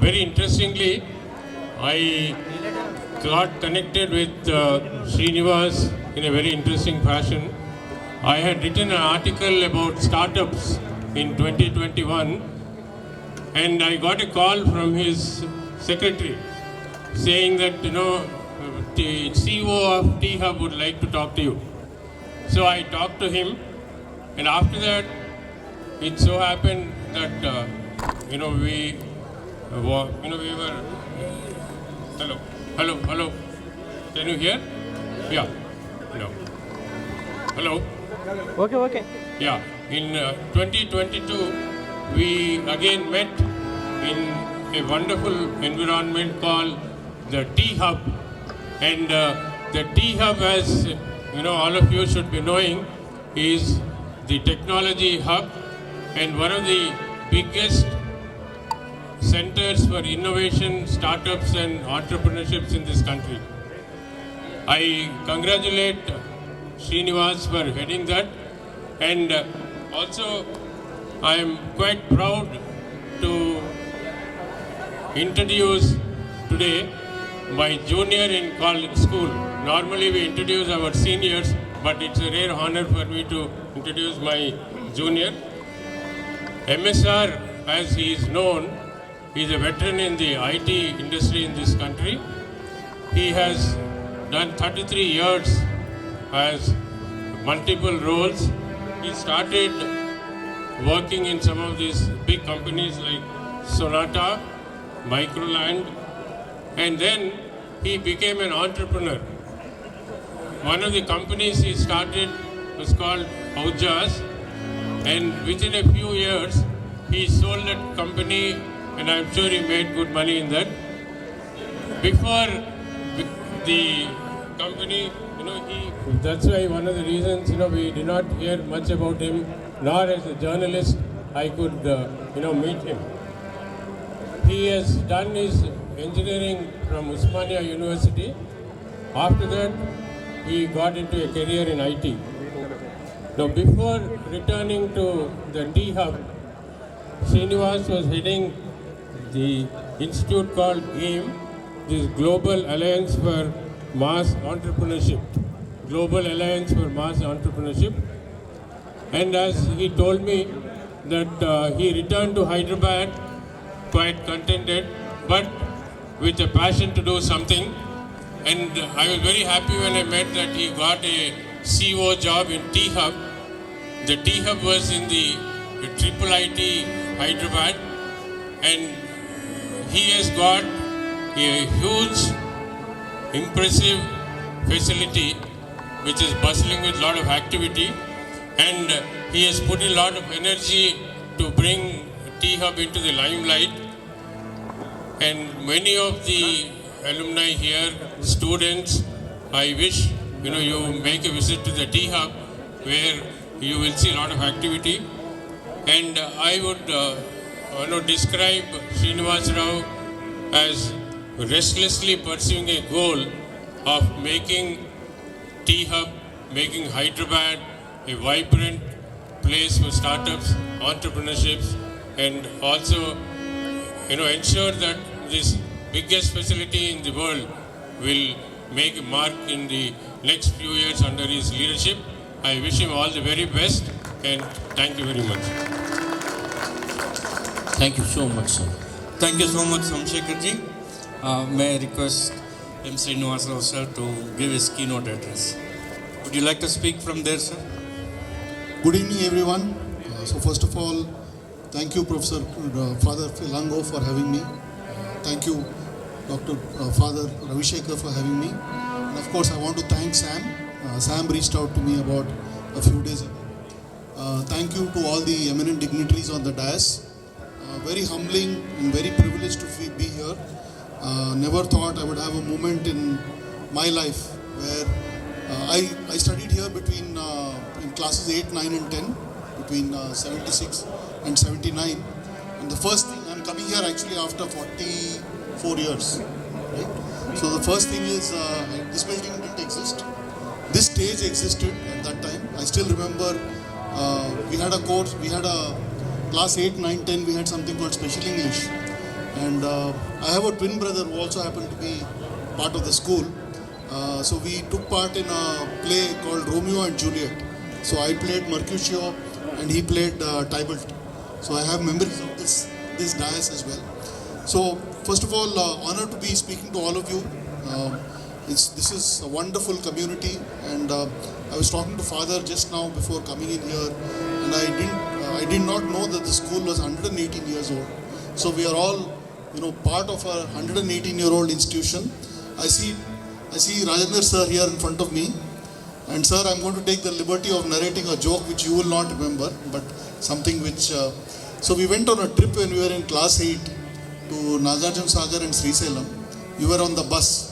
very interestingly, I got connected with Srinivas in a very interesting fashion. I had written an article about startups in 2021, and I got a call from his secretary saying that, the CEO of T-Hub would like to talk to you. So I talked to him, and after that, it so happened that, we were, hello, can you hear? Yeah, no. Hello? Okay. Yeah, in 2022, we again met in a wonderful environment called the T-Hub. And the T-Hub, as all of you should be knowing, is the technology hub and one of the biggest centers for innovation, startups and entrepreneurships in this country. I congratulate Srinivas for heading that, and also I am quite proud to introduce today my junior in college school. Normally we introduce our seniors, but it's a rare honor for me to introduce my junior. MSR, as he is known, he is a veteran in the IT industry in this country. He has done 33 years as multiple roles. He started working in some of these big companies like Sonata, Microland, and then he became an entrepreneur. One of the companies he started was called Aujas, and within a few years he sold that company, and I'm sure he made good money in that. Before the company, that's why one of the reasons, we did not hear much about him, nor as a journalist I could, meet him. He has done his engineering from Usmania University. After that, he got into a career in IT. Now, before returning to the T-Hub, Srinivas was heading the institute called AIM, this Global Alliance for Mass Entrepreneurship. Global Alliance for Mass Entrepreneurship. And as he told me that he returned to Hyderabad quite contented, but with a passion to do something. And I was very happy when I met that he got a CEO job in T-Hub. The T-Hub was in the triple IT Hyderabad, and he has got a huge, impressive facility which is bustling with a lot of activity, and he has put a lot of energy to bring T-Hub into the limelight. And many of the alumni here, students, I wish you make a visit to the T-Hub where you will see a lot of activity. And I would describe Srinivas Rao as restlessly pursuing a goal of making T-Hub, making Hyderabad a vibrant place for startups, entrepreneurships, and also ensure that this biggest facility in the world will make a mark in the next few years under his leadership. I wish him all the very best, and thank you very much. Thank you so much, sir. Thank you so much, Somshekhar ji. May I request M. Srinivas Rao sir to give his keynote address. Would you like to speak from there, sir? Good evening, everyone. So first of all, thank you, Professor Father Philango, for having me. Thank you, Dr. Father Ravishekhar, for having me. And of course, I want to thank Sam. Sam reached out to me about a few days ago. Thank you to all the eminent dignitaries on the dais. Very humbling and very privileged to be here. Never thought I would have a moment in my life where I studied here between in classes 8, 9 and 10, between 76 and 79. And the first thing, I'm coming here actually after 44 years. Right? So the first thing is, this building didn't exist. This stage existed at that time. I still remember we had a course, we had a class 8, 9, 10, we had something called special English. And I have a twin brother who also happened to be part of the school. So we took part in a play called Romeo and Juliet. So I played Mercutio and he played Tybalt. So I have memories of this dais as well. So first of all, honor to be speaking to all of you. This is a wonderful community, and I was talking to Father just now before coming in here, and I did not know that the school was 118 years old. So we are all, part of a 118-year-old institution. I see Rajendra sir here in front of me, and sir, I'm going to take the liberty of narrating a joke which you will not remember, but something which. So we went on a trip when we were in class 8 to Nagarjuna Sagar and Srisalem. We were on the bus.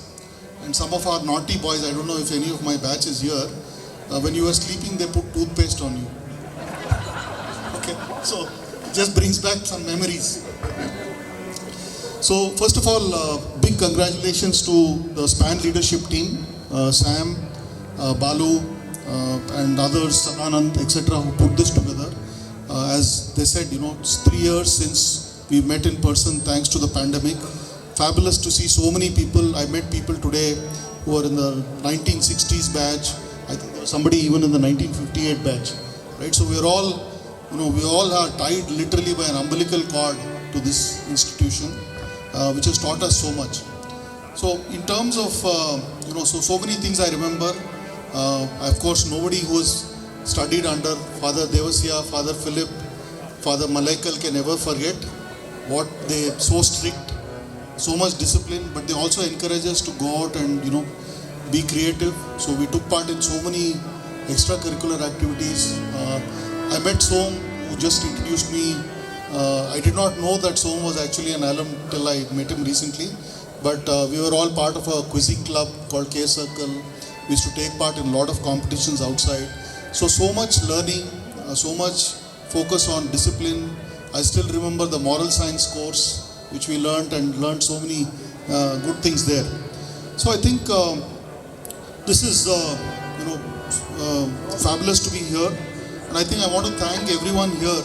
And some of our naughty boys, I don't know if any of my batch is here, when you were sleeping, they put toothpaste on you. Okay, so it just brings back some memories. So first of all, big congratulations to the SPAN leadership team, Sam, Balu, and others, Sadanand, etc., who put this together. As they said, it's 3 years since we met in person thanks to the pandemic. Fabulous to see so many people. I met people today who are in the 1960s batch. I think there was somebody even in the 1958 batch, right? So we're all, we all are tied literally by an umbilical cord to this institution, which has taught us so much. So in terms of, so many things I remember. Of course, nobody who has studied under Father Devasya, Father Philip, Father Malaikal can ever forget what they so strict. So much discipline, but they also encourage us to go out and be creative. So we took part in so many extracurricular activities. I met Som, who just introduced me. I did not know that Som was actually an alum till I met him recently. But we were all part of a quizzing club called K Circle. We used to take part in a lot of competitions outside. So much learning, so much focus on discipline. I still remember the moral science course, which we learned so many good things there. So I think this is fabulous to be here, and I think I want to thank everyone here.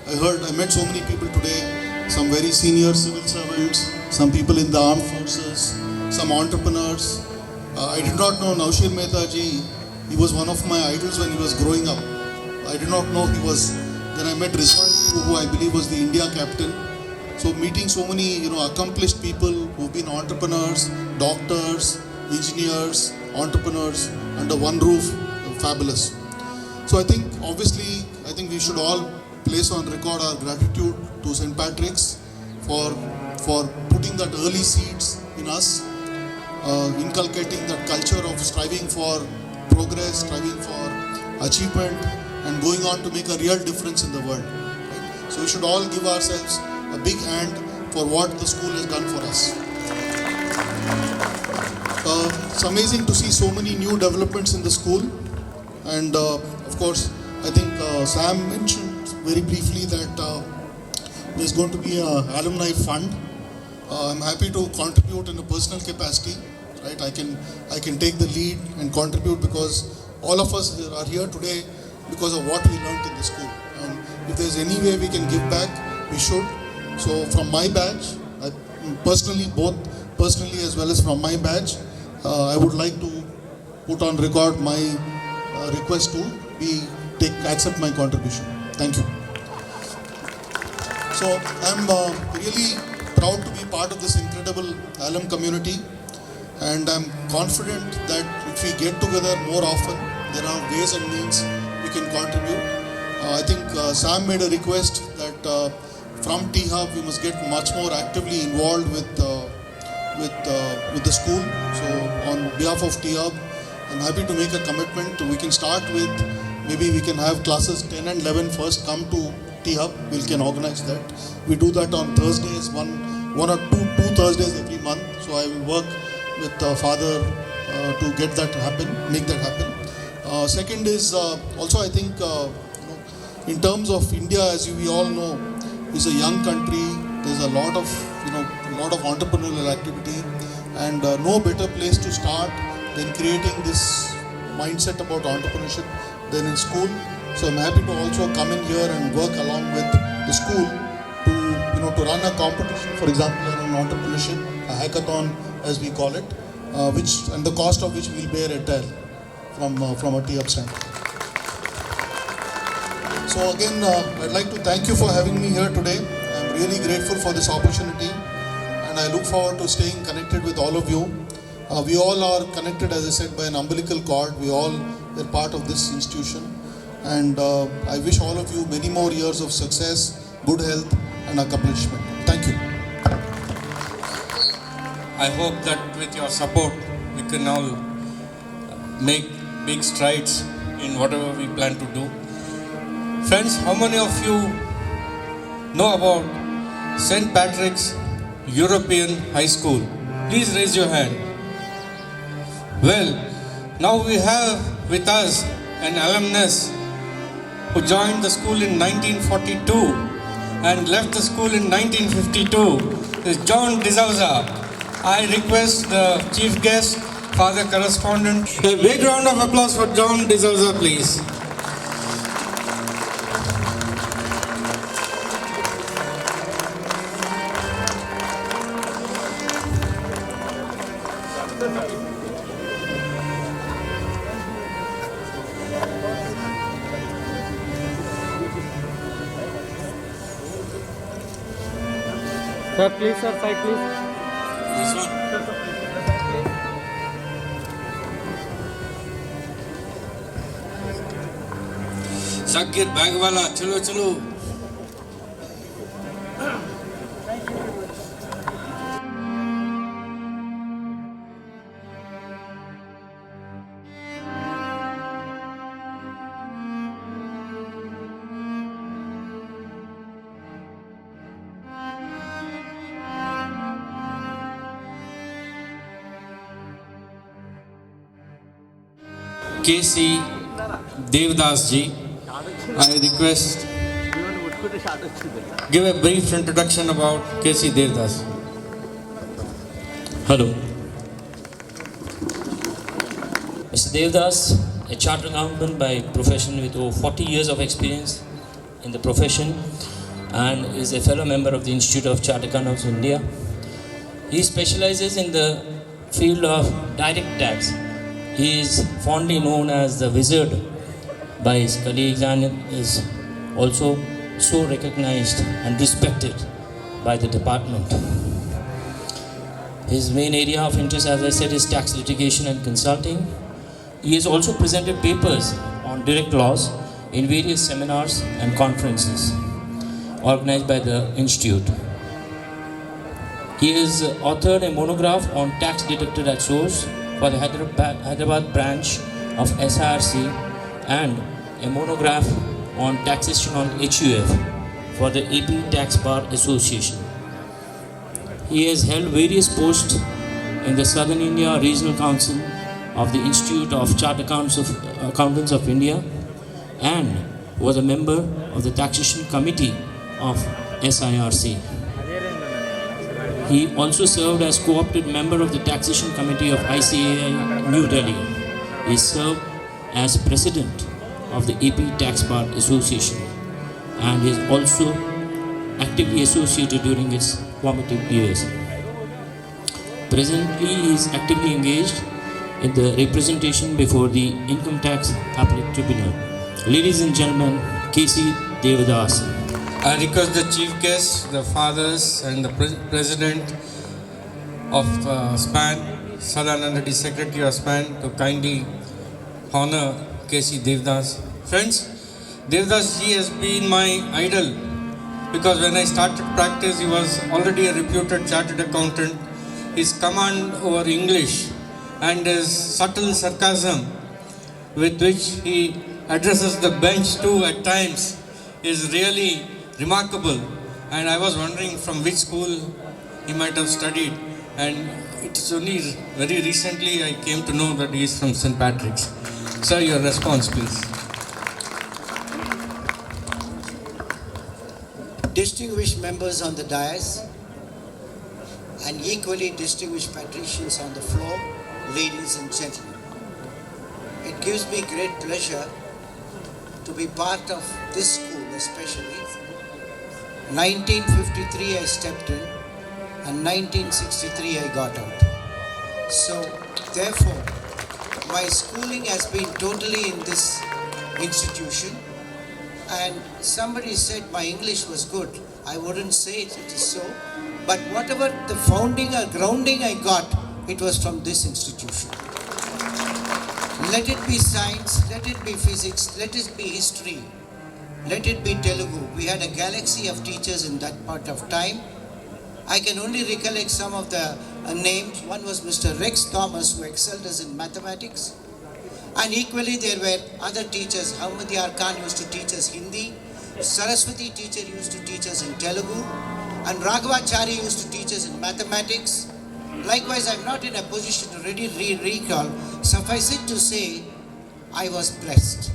I met so many people today, some very senior civil servants, some people in the armed forces, some entrepreneurs. I did not know Naushir Mehta ji. He was one of my idols when he was growing up. I did not know he was. Then I met Rizwan, who I believe was the India captain. So meeting so many, accomplished people who've been entrepreneurs, doctors, engineers, entrepreneurs under one roof, fabulous. So I think, obviously, we should all place on record our gratitude to St. Patrick's for putting that early seeds in us, inculcating that culture of striving for progress, striving for achievement, and going on to make a real difference in the world. Right? So we should all give ourselves a big hand for what the school has done for us. It's amazing to see so many new developments in the school, and of course I think Sam mentioned very briefly that there's going to be an alumni fund. I'm happy to contribute in a personal capacity. Right, I can take the lead and contribute because all of us are here today because of what we learned in the school, and if there's any way we can give back, we should. So from my batch, both personally as well as from my batch, I would like to put on record my request to accept my contribution. Thank you. So I'm really proud to be part of this incredible alum community, and I'm confident that if we get together more often, there are ways and means we can contribute. I think Sam made a request that from T-Hub we must get much more actively involved with the school. So on behalf of T-Hub, I'm happy to make a commitment. We can start with, maybe we can have classes 10 and 11 first come to T-Hub. We can organize that. We do that on Thursdays, one or two Thursdays every month. So I will work with Father to make that happen. Second is also, I think in terms of India, as we all know, is a young country. There's a lot of entrepreneurial activity, and no better place to start than creating this mindset about entrepreneurship than in school. So I'm happy to also come in here and work along with the school to to run a competition, for example, on entrepreneurship, a hackathon as we call it, and the cost of which we'll bear entirely from a T-Up standpoint. So again, I'd like to thank you for having me here today. I'm really grateful for this opportunity, and I look forward to staying connected with all of you. We all are connected, as I said, by an umbilical cord. We all are part of this institution, and I wish all of you many more years of success, good health, and accomplishment. Thank you. I hope that with your support, we can all make big strides in whatever we plan to do. Friends, how many of you know about St. Patrick's European High School? Please raise your hand. Well, now we have with us an alumnus who joined the school in 1942 and left the school in 1952. This is John D'Souza. I request the chief guest, Father Correspondent. A big round of applause for John D'Souza, please. Sir, please, sir, side, please. This one. Zakir Bagwala, chalo chalo. K.C. Devdas ji, I request give a brief introduction about K.C. Devdas. Hello. Mr. Devdas, a chartered accountant by profession with over 40 years of experience in the profession and is a fellow member of the Institute of Chartered Accountants of India. He specializes in the field of direct tax. He is fondly known as the wizard by his colleagues and is also so recognized and respected by the department. His main area of interest, as I said, is tax litigation and consulting. He has also presented papers on direct laws in various seminars and conferences organized by the Institute. He has authored a monograph on tax deducted at source for the Hyderabad branch of SIRC and a monograph on taxation on HUF for the AP Tax Bar Association. He has held various posts in the Southern India Regional Council of the Institute of Chartered Accountants of India and was a member of the Taxation Committee of SIRC. He also served as co-opted member of the Taxation Committee of ICAI New Delhi. He served as president of the AP Tax Bar Association and is also actively associated during its formative years. Presently, he is actively engaged in the representation before the Income Tax Appellate Tribunal. Ladies and gentlemen, K.C. Devdas. I request the chief guests, the fathers and the president of SPAN, Sadanand Reddy, secretary of SPAN, to kindly honor K.C. Devdas. Friends, Devdas ji has been my idol because when I started practice, he was already a reputed chartered accountant. His command over English and his subtle sarcasm with which he addresses the bench too at times is really remarkable. And I was wondering from which school he might have studied, and it's only very recently I came to know that he is from St. Patrick's. Sir, your response please. Distinguished members on the dais and equally distinguished patricians on the floor, ladies and gentlemen. It gives me great pleasure to be part of this school especially, 1953 I stepped in, and 1963 I got out. So therefore, my schooling has been totally in this institution. And somebody said my English was good. I wouldn't say it is so. But whatever the founding or grounding I got, it was from this institution. Let it be science, let it be physics, let it be history, let it be Telugu. We had a galaxy of teachers in that part of time. I can only recollect some of the names. One was Mr. Rex Thomas, who excelled us in mathematics. And equally there were other teachers. Ahmadiyar Khan used to teach us Hindi. Saraswati teacher used to teach us in Telugu. And Raghavachari used to teach us in mathematics. Likewise, I'm not in a position to really recall. Suffice it to say, I was blessed.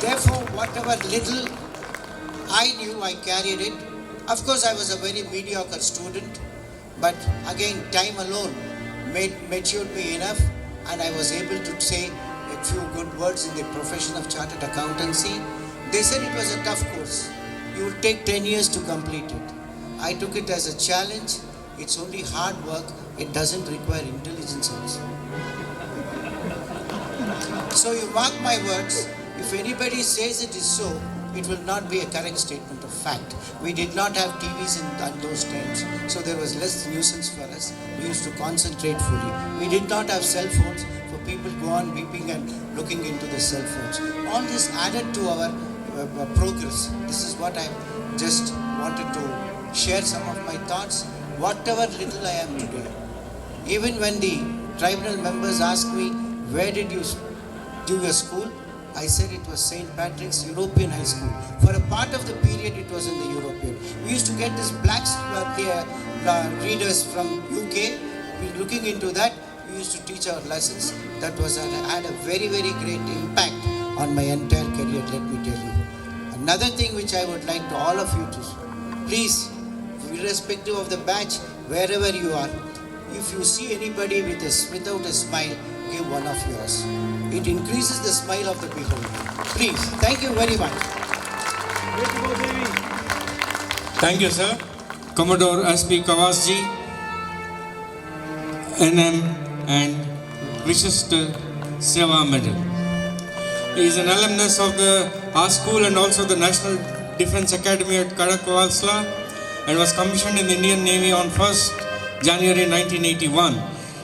Therefore, whatever little I knew, I carried it. Of course, I was a very mediocre student. But again, time alone matured me enough, and I was able to say a few good words in the profession of chartered accountancy. They said it was a tough course. You will take 10 years to complete it. I took it as a challenge. It's only hard work. It doesn't require intelligence also. So you mark my words. If anybody says it is so, it will not be a correct statement of fact. We did not have TVs in those times, so there was less nuisance for us. We used to concentrate fully. We did not have cell phones for people go on beeping and looking into the cell phones. All this added to our progress. This is what I just wanted to share some of my thoughts. Whatever little I am today. Even when the tribunal members asked me, where did you do your school? I said it was St.Patrick's European High School. For a part of the period, it was in the European. We used to get these black readers from UK. We were looking into that. We used to teach our lessons. That had a very, very great impact on my entire career, let me tell you. Another thing which I would like to all of you to, please, irrespective of the batch, wherever you are, if you see anybody without a smile, give one of yours. It increases the smile of the beholder. Please, thank you very much. Thank you, sir. Commodore S.P. Kawasji, NM and Vishishta Seva Medal. He is an alumnus of our school and also the National Defence Academy at Kadakwalsla, and was commissioned in the Indian Navy on 1st January 1981.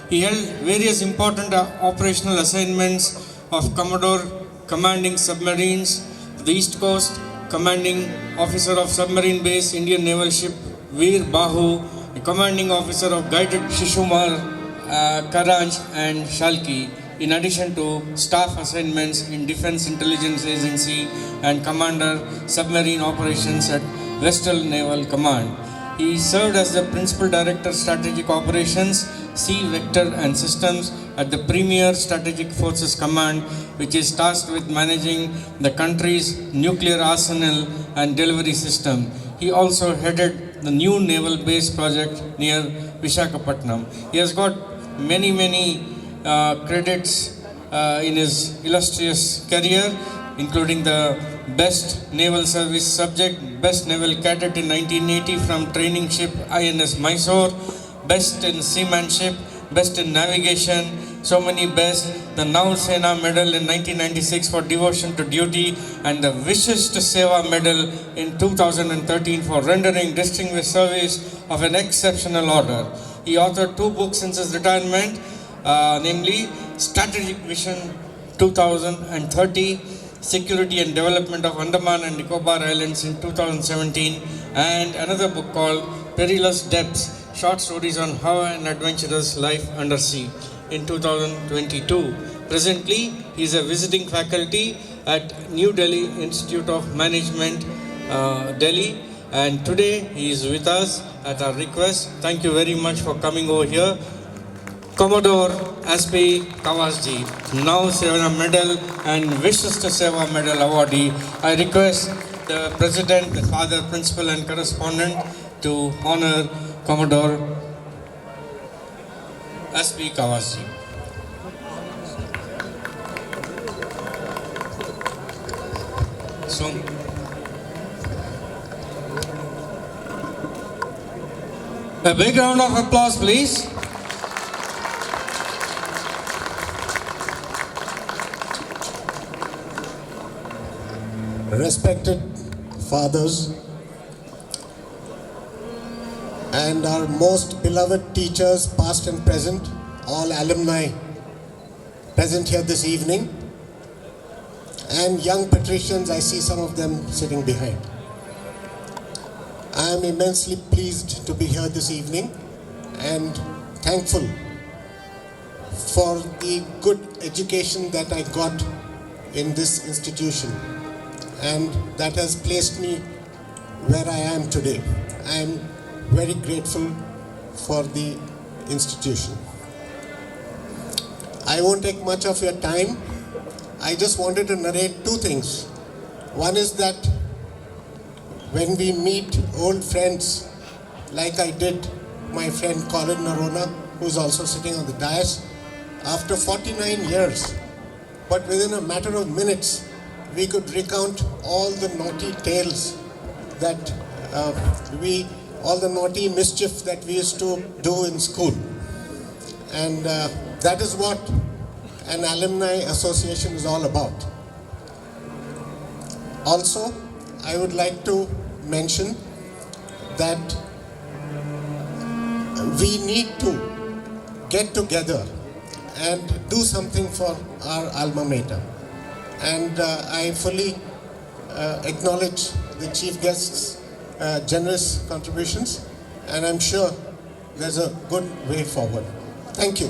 He held various important operational assignments of Commodore Commanding Submarines to the East Coast, Commanding Officer of Submarine Base Indian Naval Ship Veer Bahu, Commanding Officer of Guided Shishumar, Karanj and Shalki, in addition to staff assignments in Defence Intelligence Agency and Commander Submarine Operations at Western Naval Command. He served as the Principal Director Strategic Operations, Sea Vector and Systems at the Premier Strategic Forces Command, which is tasked with managing the country's nuclear arsenal and delivery system. He also headed the new naval base project near Visakhapatnam. He has got many credits in his illustrious career, including the Best Naval Service Subject, Best Naval Cadet in 1980 from Training Ship INS Mysore, Best in Seamanship, Best in Navigation, so many best, the Naval Sena Medal in 1996 for devotion to duty, and the Vishishta Seva Medal in 2013 for rendering distinguished service of an exceptional order. He authored 2 books since his retirement, namely Strategic Vision 2030, Security and Development of Andaman and Nicobar Islands in 2017, and another book called Perilous Depths, Short Stories on How an Adventurous Life Under Sea in 2022. Presently, he is a visiting faculty at New Delhi Institute of Management, Delhi, and today he is with us at our request. Thank you very much for coming over here. Commodore S.P. Kawasji, now Seva Medal and Vishishta Seva Medal awardee. I request the President, the Father, Principal and Correspondent to honor Commodore S.P. Kawasji. So, A big round of applause, please. Respected fathers and our most beloved teachers, past and present, all alumni present here this evening, and young patricians, I see some of them sitting behind. I am immensely pleased to be here this evening and thankful for the good education that I got in this institution, and that has placed me where I am today. I am very grateful for the institution. I won't take much of your time. I just wanted to narrate two things. One is that when we meet old friends, like I did my friend Colin Narona, who's also sitting on the dais, after 49 years, but within a matter of minutes, we could recount all the naughty tales that all the naughty mischief that we used to do in school. And that is what an alumni association is all about. Also, I would like to mention that we need to get together and do something for our alma mater. And I fully acknowledge the chief guest's generous contributions, and I'm sure there's a good way forward. Thank you.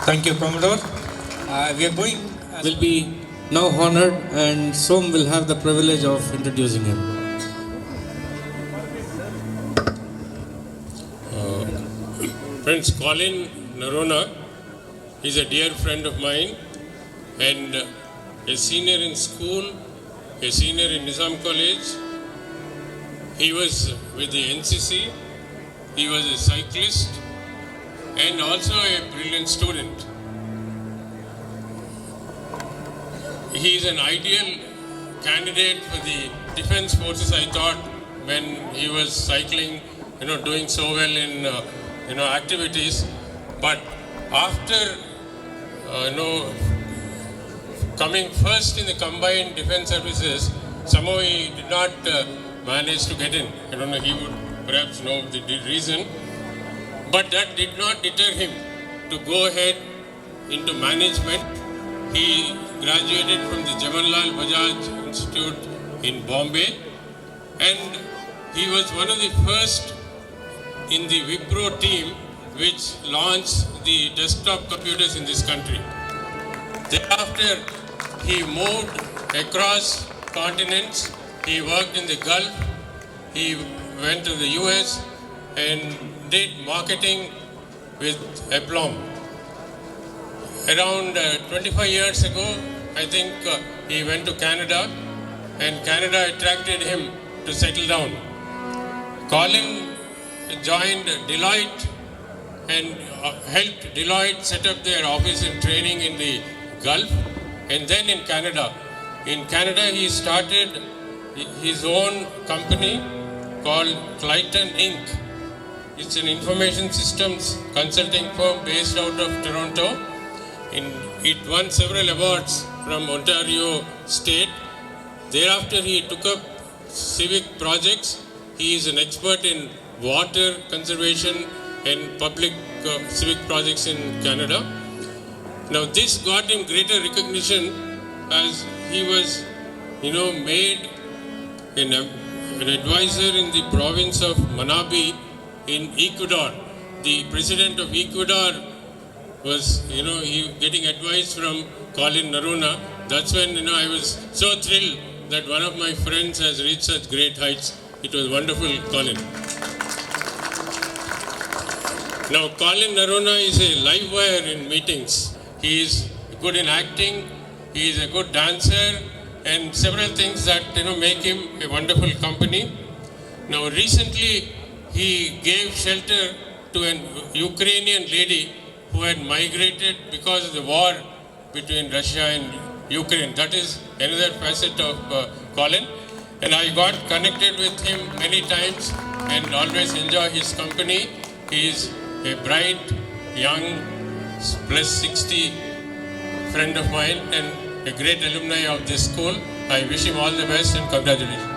Thank you, Commodore. We are going, will be now honored, and Som will have the privilege of introducing him. Friends, Colin Narona is a dear friend of mine and a senior in school, a senior in Nizam College. He was with the NCC, he was a cyclist and also a brilliant student. He is an ideal candidate for the defense forces, I thought, when he was cycling, doing so well in activities. But after coming first in the combined defense services, somehow he did not manage to get in. I don't know, he would perhaps know the reason. But that did not deter him to go ahead into management. He graduated from the Jawaharlal Bajaj Institute in Bombay, and he was one of the first in the Wipro team which launched the desktop computers in this country. Thereafter, he moved across continents. He worked in the Gulf. He went to the US and did marketing with aplomb. Around 25 years ago, I think he went to Canada, and Canada attracted him to settle down. Colin joined Deloitte and helped Deloitte set up their office and training in the Gulf and then in Canada. In Canada, he started his own company called Clayton Inc. It's an information systems consulting firm based out of Toronto. It won several awards from Ontario State. Thereafter, he took up civic projects. He is an expert in water conservation and public civic projects in Canada. Now, this got him greater recognition as he was, made an advisor in the province of Manabi in Ecuador. The president of Ecuador was, he getting advice from Colin Narona. That's when, I was so thrilled that one of my friends has reached such great heights. It was wonderful, Colin. Now, Colin Narona is a live wire in meetings. He is good in acting, he is a good dancer, and several things that, make him a wonderful company. Now, recently, he gave shelter to an Ukrainian lady who had migrated because of the war between Russia and Ukraine. That is another facet of Colin. And I got connected with him many times. and always enjoy his company. He is a bright, young, plus 60 friend of mine and a great alumni of this school. I wish him all the best and congratulations.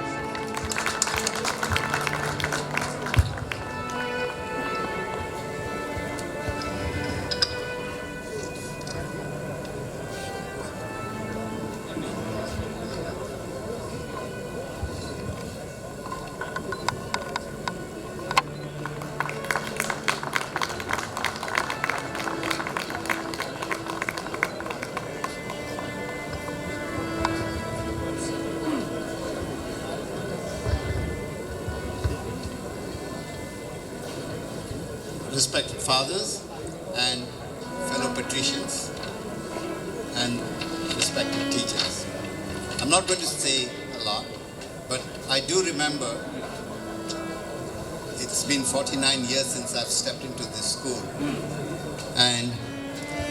Respected fathers and fellow patricians and respected teachers. I'm not going to say a lot, but I do remember it's been 49 years since I've stepped into this school, and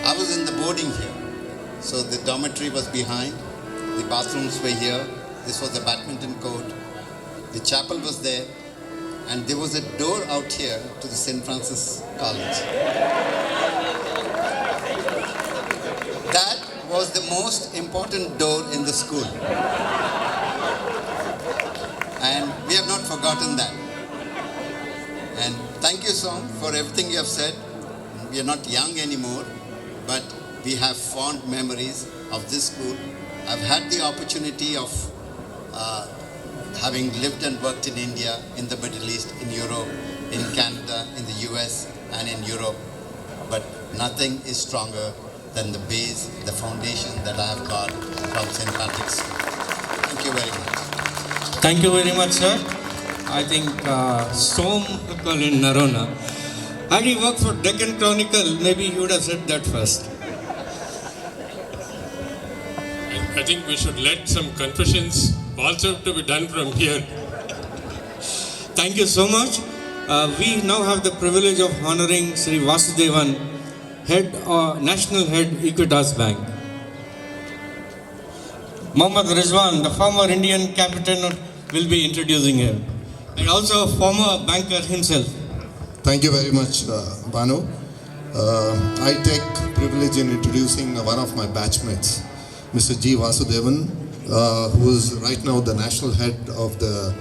I was in the boarding here. So the dormitory was behind, the bathrooms were here, this was the badminton court, the chapel was there, and there was a door out here to the St. Francis College. That was the most important door in the school. And we have not forgotten that. And thank you, Som, for everything you have said. We are not young anymore, but we have fond memories of this school. I've had the opportunity of having lived and worked in India, in the Middle East, in Europe, in Canada, in the US, and in Europe. But nothing is stronger than the base, the foundation that I have got from St. Patrick's. Thank you very much. Thank you very much, sir. I think Som in Narona. Had he worked for Deccan Chronicle, maybe he would have said that first. I think we should let some confessions also to be done from here. Thank you so much. We now have the privilege of honoring Sri Vasudevan, National Head, Equitas Bank. Mohammad Rizwan, the former Indian captain, will be introducing him. And also a former banker himself. Thank you very much, Banu. I take privilege in introducing one of my batchmates, Mr. G. Vasudevan, who is right now the national head of the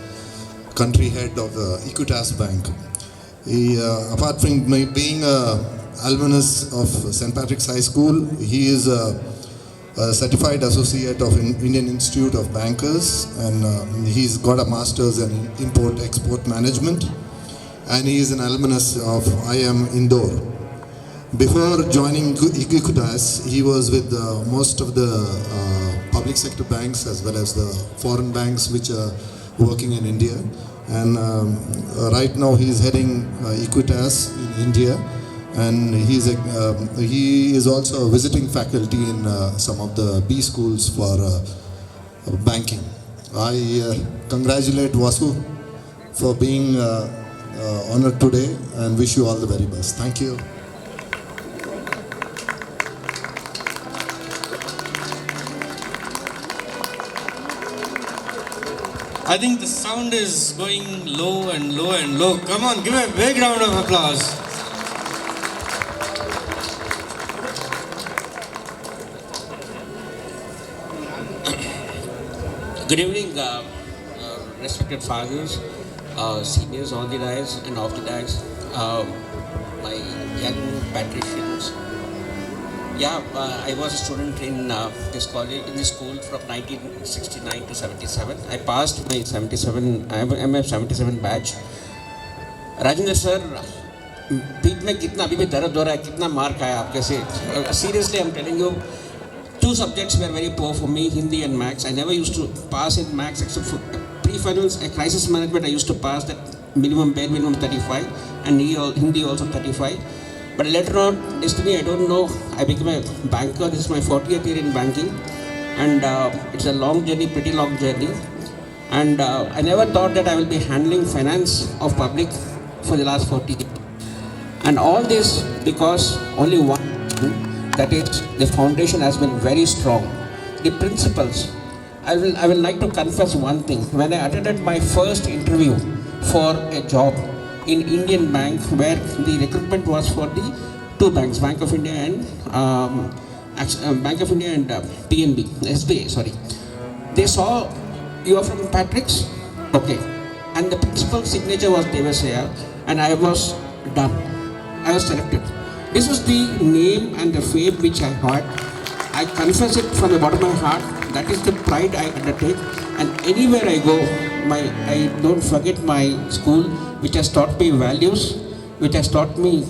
country head of the Equitas Bank. He, apart from being an alumnus of St. Patrick's High School, he is a certified associate of Indian Institute of Bankers, and he's got a master's in import-export management, and he is an alumnus of IIM Indore. Before joining Equitas, he was with most of the public sector banks as well as the foreign banks which are working in India. And right now he is heading Equitas in India, and he is also a visiting faculty in some of the B schools for banking. I congratulate Vasu for being honored today and wish you all the very best. Thank you. I think the sound is going low and low and low. Come on, give a big round of applause. Good evening, respected fathers, seniors on the dais and off the dais, my young patricians. Yeah, I was a student in this school from 1969 to 77. I passed my 77, I'm a 77 batch. Rajendra sir, पीठ में कितना अभी भी दर्द हो रहा है, कितना मार खाया आपके से. Seriously, I'm telling you, two subjects were very poor for me, Hindi and Maths. I never used to pass in Maths except for pre-finals, crisis management. I used to pass that bare minimum 35, and Hindi also 35. But later on, destiny, I don't know, I became a banker. This is my 40th year in banking, and it's a long journey, pretty long journey. And I never thought that I will be handling finance of public for the last 40 years. And all this because only one thing, that is, the foundation has been very strong. The principles. I will like to confess one thing. When I attended my first interview for a job in Indian Bank, where the recruitment was for the two banks, Bank of India and PNB, SBI, sorry. They saw you are from Patrick's, okay, and the principal's signature was Devasaya, and I was done. I was selected. This was the name and the fame which I had. I confess it from the bottom of my heart. That is the pride I undertake. And anywhere I go, I don't forget my school, which has taught me values, which has taught me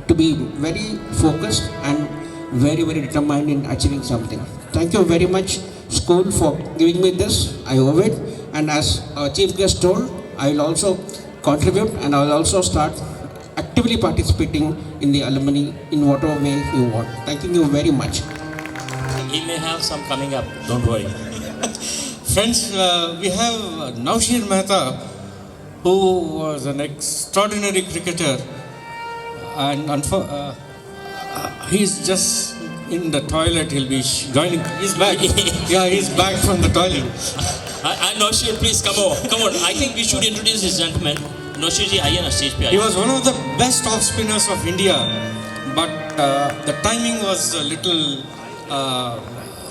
to be very focused and very, very determined in achieving something. Thank you very much, school, for giving me this. I owe it. And as our chief guest told, I will also contribute, and I will also start actively participating in the alumni in whatever way you want. Thank you very much. He may have some coming up, don't worry. Friends, we have Naushir Mehta, who was an extraordinary cricketer, and he's just in the toilet. He'll be joining. He's back. Yeah, he's back from the toilet. Naushir, please come on. I think we should introduce this gentleman. Naushir ji, aaiye na stage pe. He was one of the best off spinners of India, but the timing was a little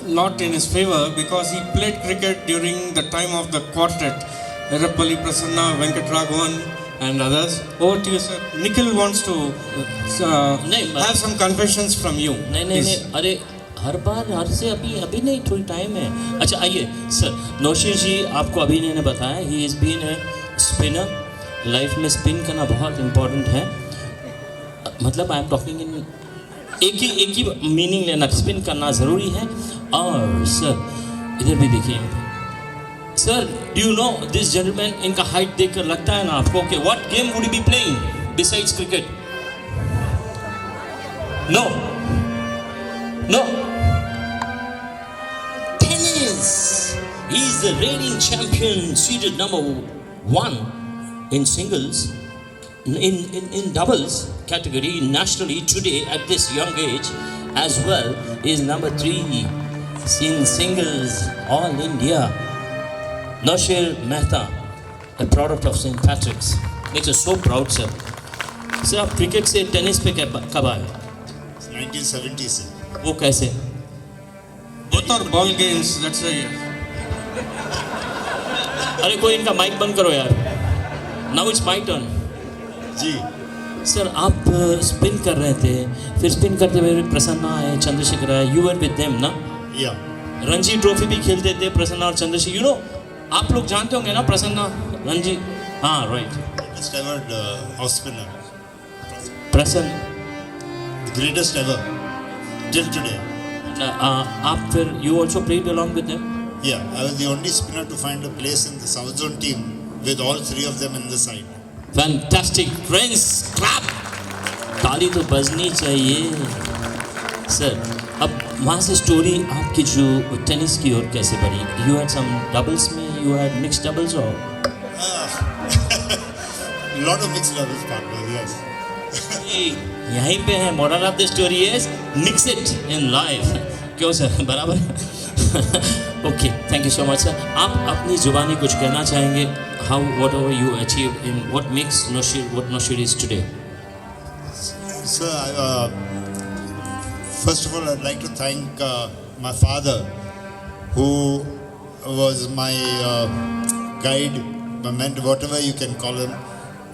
not in his favor, because he played cricket during the time of the quartet, Erapalli Prasanna, Venkatraghavan and others. Over to you, sir. Nikhil wants to have some confessions from you. नहीं, अरे हर बार हर से अभी नहीं, थोड़ी time है. अच्छा आइए sir. नौशीर जी, आपको अभी ने बताया, he is been a spinner. Life में स्पिन करना बहुत इम्पोर्टेंट है. मतलब आई एम टॉकिंग इन एक ही मीनिंग लेना, स्पिन करना ज़रूरी है. और सर इधर भी देखिए sir. Do you know this gentleman, इनका हाइट देखकर लगता है ना आपको कि what game would be playing besides cricket? No tennis. He is the reigning champion, seated number 1 in singles, in doubles category nationally today at this young age, as well is number 3 in singles all India. Naushir Mehta, a product of St.Patricks, makes us so proud, sir. Sir, आप cricket से tennis पे कब आए? 1970 से. वो कैसे? Both are ball games, that's why. अरे कोई इनका माइक बंद करो यार. Now it's my turn. जी. सर आप स्पिन कर रहे थे, फिर स्पिन करते हुए प्रसन्ना आए, चंद्रशेखर आए. यू वर विद देम ना? या. रणजी ट्रॉफी भी खेलते थे प्रसन्ना और चंद्रशेखर. यू नो, आप लोग जानते होंगे ना प्रसन्ना, रणजी. हाँ, right. Greatest ever off spinner. प्रसन्न. The greatest ever till today. आप फिर you also played along with them? Yeah, I was the only spinner to find a place in the South Zone team with all 3 of them in the side. Fantastic, friends, clap. ताली तो बजनी चाहिए. Sir, अब वहाँ से story आपकी जो tennis की ओर कैसे बढ़ी? You had some doubles में, you had mixed doubles or? Lot of mixed doubles partners, yes. यहीं पे है. moral of the story is mix it in life. क्यों सर, बराबर? Okay, thank you so much sir. आप अपनी जुबानी कुछ कहना चाहेंगे? How whatever you achieved in what makes Naushir what Naushir is today? Sir, first of all, I'd like to thank my father, who was my guide, my mentor, whatever you can call him.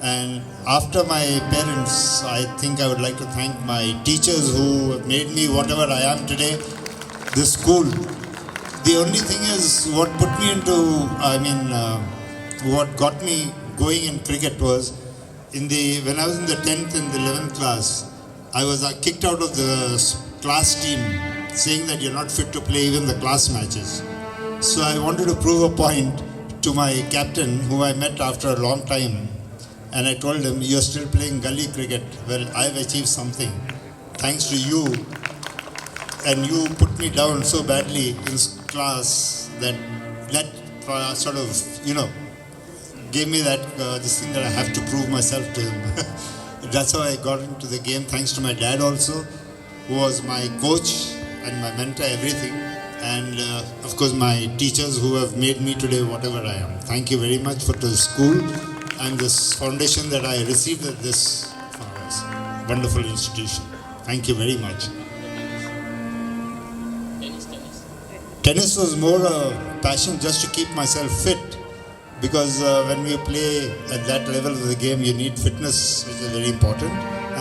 And after my parents, I think I would like to thank my teachers who have made me whatever I am today. This school. The only thing is what put me into, what got me going in cricket was when I was in the 10th and the 11th class, I was kicked out of the class team, saying that you're not fit to play even the class matches. So I wanted to prove a point to my captain, who I met after a long time. And I told him, you're still playing gully cricket. Well, I've achieved something. Thanks to you. And you put me down so badly in class that sort of, gave me this thing that I have to prove myself to him. That's how I got into the game. Thanks to my dad also, who was my coach and my mentor, everything. And of course my teachers who have made me today whatever I am. Thank you very much for the school and this foundation that I received at this wonderful institution. Thank you very much. Tennis was more a passion just to keep myself fit, because when we play at that level of the game, you need fitness, which is very important,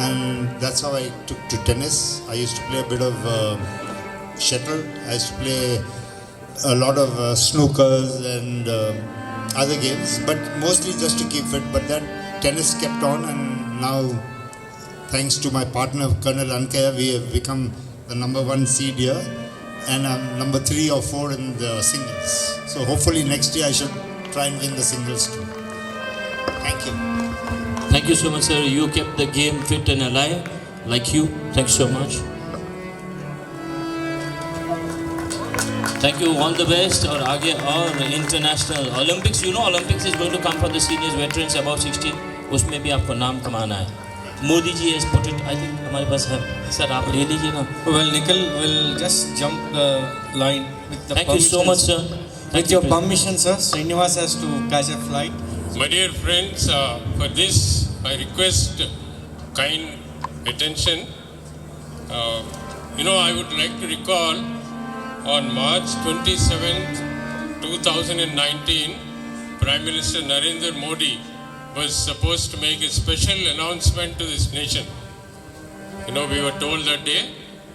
and that's how I took to tennis. I used to play a bit of shuttle. I used to play a lot of snookers and other games, but mostly just to keep fit. But that tennis kept on, and now, thanks to my partner Colonel Ankaya, we have become the #1 seed here, and I'm number 3 or 4 in the singles. So hopefully next year I should try and win the singles too. Thank you. Thank you so much, sir. You kept the game fit and alive, like you. Thank you so much. Thank you. All the best. और आगे और international Olympics. You know Olympics is going to come for the seniors, veterans above 16. उसमें भी आपको नाम कमाना है. Modi ji has put it. I think हमारे पास है. Sir आप ले लीजिए ना. Well, Nikhil will just jump the line with the Thank you so much, sir. With your permission, sir, Srinivas has to catch a flight. My dear friends, for this I request kind attention. I would like to recall on March 27th, 2019, Prime Minister Narendra Modi was supposed to make a special announcement to this nation. We were told that day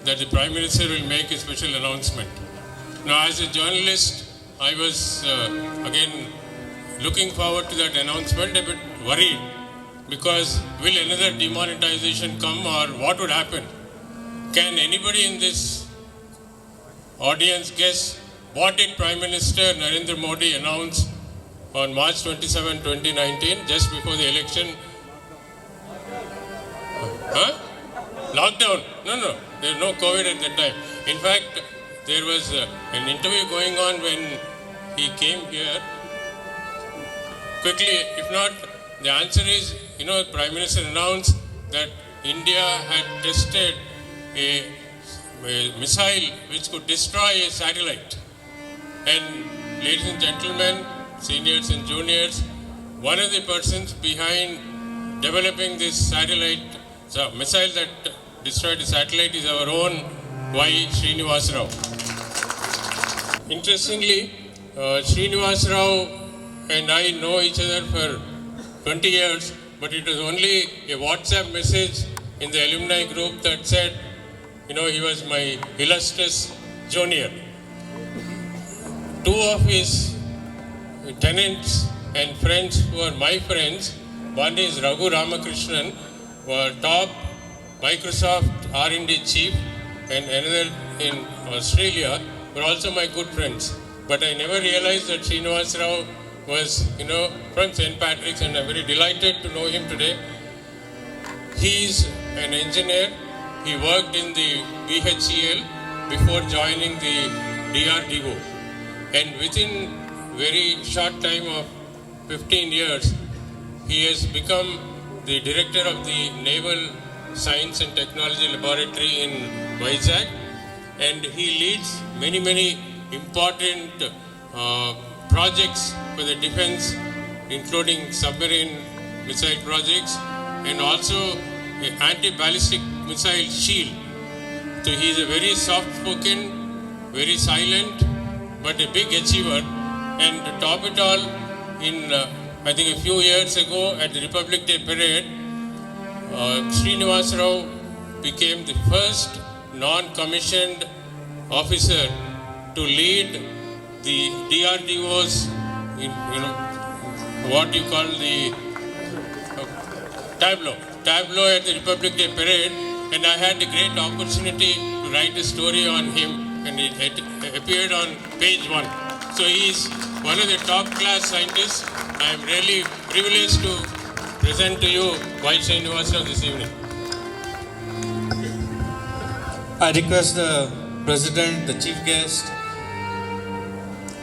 that the Prime Minister will make a special announcement. Now, as a journalist, I was again looking forward to that announcement, a bit worried, because will another demonetization come, or what would happen? Can anybody in this audience guess what did Prime Minister Narendra Modi announce on March 27, 2019, just before the election? Lockdown? No, there was no COVID at that time. In fact, there was an interview going on when he came here. Quickly, if not, the answer is, Prime Minister announced that India had tested a missile which could destroy a satellite. And ladies and gentlemen, seniors and juniors, one of the persons behind developing this satellite, missile that destroyed the satellite, is our own Y. Srinivas Rao. Interestingly, Srinivas Rao and I know each other for 20 years, but it was only a WhatsApp message in the alumni group that said, he was my illustrious junior. 2 of his tenants and friends who are my friends, one is Raghu Ramakrishnan, top Microsoft R&D chief, and another in Australia, were also my good friends. But I never realized that Srinivas Rao was, from St.Patricks, and I'm very delighted to know him today. He is an engineer. He worked in the BHEL before joining the DRDO. And within very short time of 15 years, he has become the director of the Naval Science and Technology Laboratory in Vizag. And he leads many important projects for the defense, including submarine missile projects and also an anti-ballistic missile shield. So he is a very soft-spoken, very silent, but a big achiever. And to top it all, I think a few years ago at the Republic Day parade, Srinivas Rao became the first non-commissioned officer to lead the DRDO's, what you call the tableau at the Republic Day parade, and I had a great opportunity to write a story on him, and it appeared on page 1. So he is one of the top class scientists. I am really privileged to present to you Y. Srinivas Rao this evening. I request the President, the Chief Guest,